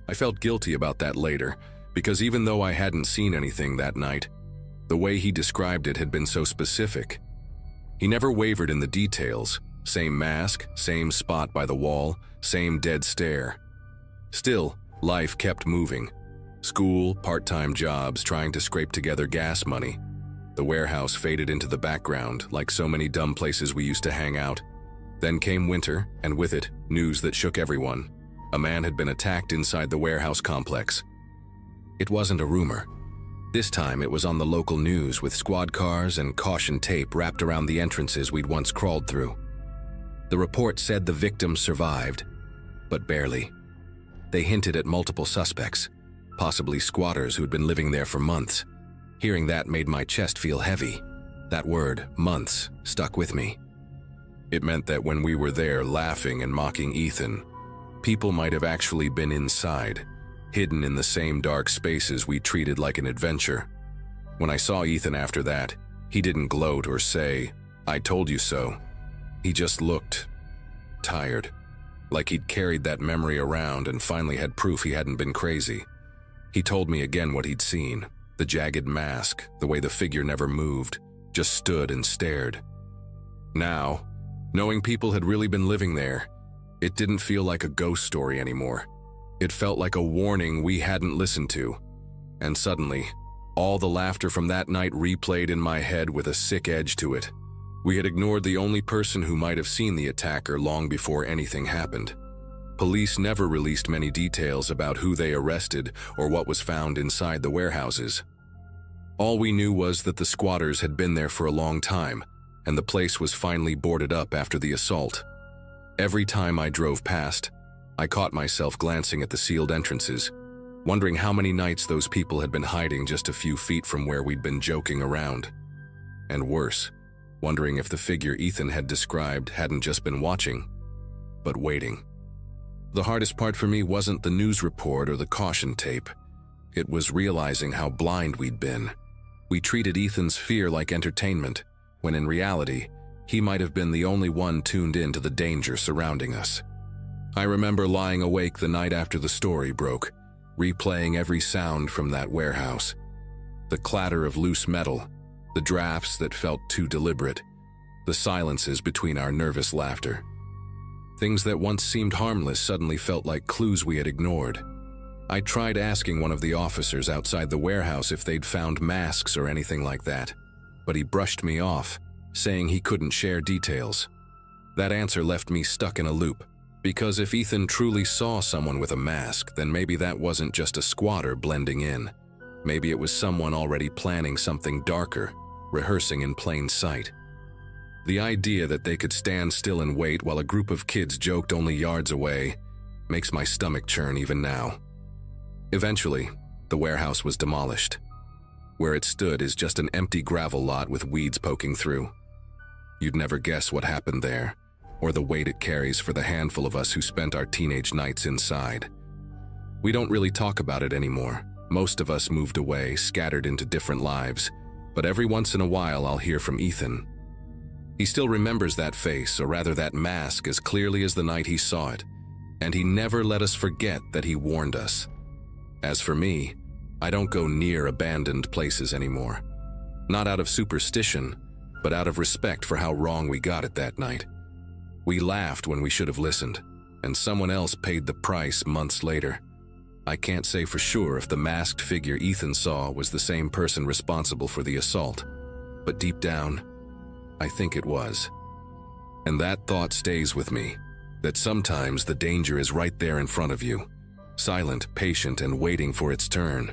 I felt guilty about that later, because even though I hadn't seen anything that night, the way he described it had been so specific. He never wavered in the details. Same mask, same spot by the wall, same dead stare. Still, life kept moving. School, part-time jobs, trying to scrape together gas money. The warehouse faded into the background, like so many dumb places we used to hang out. Then came winter, and with it, news that shook everyone. A man had been attacked inside the warehouse complex. It wasn't a rumor. This time it was on the local news with squad cars and caution tape wrapped around the entrances we'd once crawled through. The report said the victim survived, but barely. They hinted at multiple suspects, possibly squatters who'd been living there for months. Hearing that made my chest feel heavy. That word, months, stuck with me. It meant that when we were there laughing and mocking Ethan, people might have actually been inside, hidden in the same dark spaces we treated like an adventure. When I saw Ethan after that, he didn't gloat or say, "I told you so." He just looked tired, like he'd carried that memory around and finally had proof he hadn't been crazy. He told me again what he'd seen, the jagged mask, the way the figure never moved, just stood and stared. Now, knowing people had really been living there, it didn't feel like a ghost story anymore. It felt like a warning we hadn't listened to. And suddenly, all the laughter from that night replayed in my head with a sick edge to it. We had ignored the only person who might have seen the attacker long before anything happened. Police never released many details about who they arrested or what was found inside the warehouses. All we knew was that the squatters had been there for a long time, and the place was finally boarded up after the assault. Every time I drove past, I caught myself glancing at the sealed entrances, wondering how many nights those people had been hiding just a few feet from where we'd been joking around. And worse, wondering if the figure Ethan had described hadn't just been watching, but waiting. The hardest part for me wasn't the news report or the caution tape. It was realizing how blind we'd been. We treated Ethan's fear like entertainment, when in reality, he might have been the only one tuned in to the danger surrounding us. I remember lying awake the night after the story broke, replaying every sound from that warehouse. The clatter of loose metal, the drafts that felt too deliberate, the silences between our nervous laughter. Things that once seemed harmless suddenly felt like clues we had ignored. I tried asking one of the officers outside the warehouse if they'd found masks or anything like that, but he brushed me off, saying he couldn't share details. That answer left me stuck in a loop, because if Ethan truly saw someone with a mask, then maybe that wasn't just a squatter blending in. Maybe it was someone already planning something darker, rehearsing in plain sight. The idea that they could stand still and wait while a group of kids joked only yards away makes my stomach churn even now. Eventually, the warehouse was demolished. Where it stood is just an empty gravel lot with weeds poking through. You'd never guess what happened there, or the weight it carries for the handful of us who spent our teenage nights inside. We don't really talk about it anymore. Most of us moved away, scattered into different lives, but every once in a while I'll hear from Ethan. He still remembers that face, or rather that mask, as clearly as the night he saw it, and he never let us forget that he warned us. As for me, I don't go near abandoned places anymore. Not out of superstition, but out of respect for how wrong we got it that night. We laughed when we should have listened, and someone else paid the price months later. I can't say for sure if the masked figure Ethan saw was the same person responsible for the assault, but deep down, I think it was. And that thought stays with me, that sometimes the danger is right there in front of you, silent, patient, and waiting for its turn.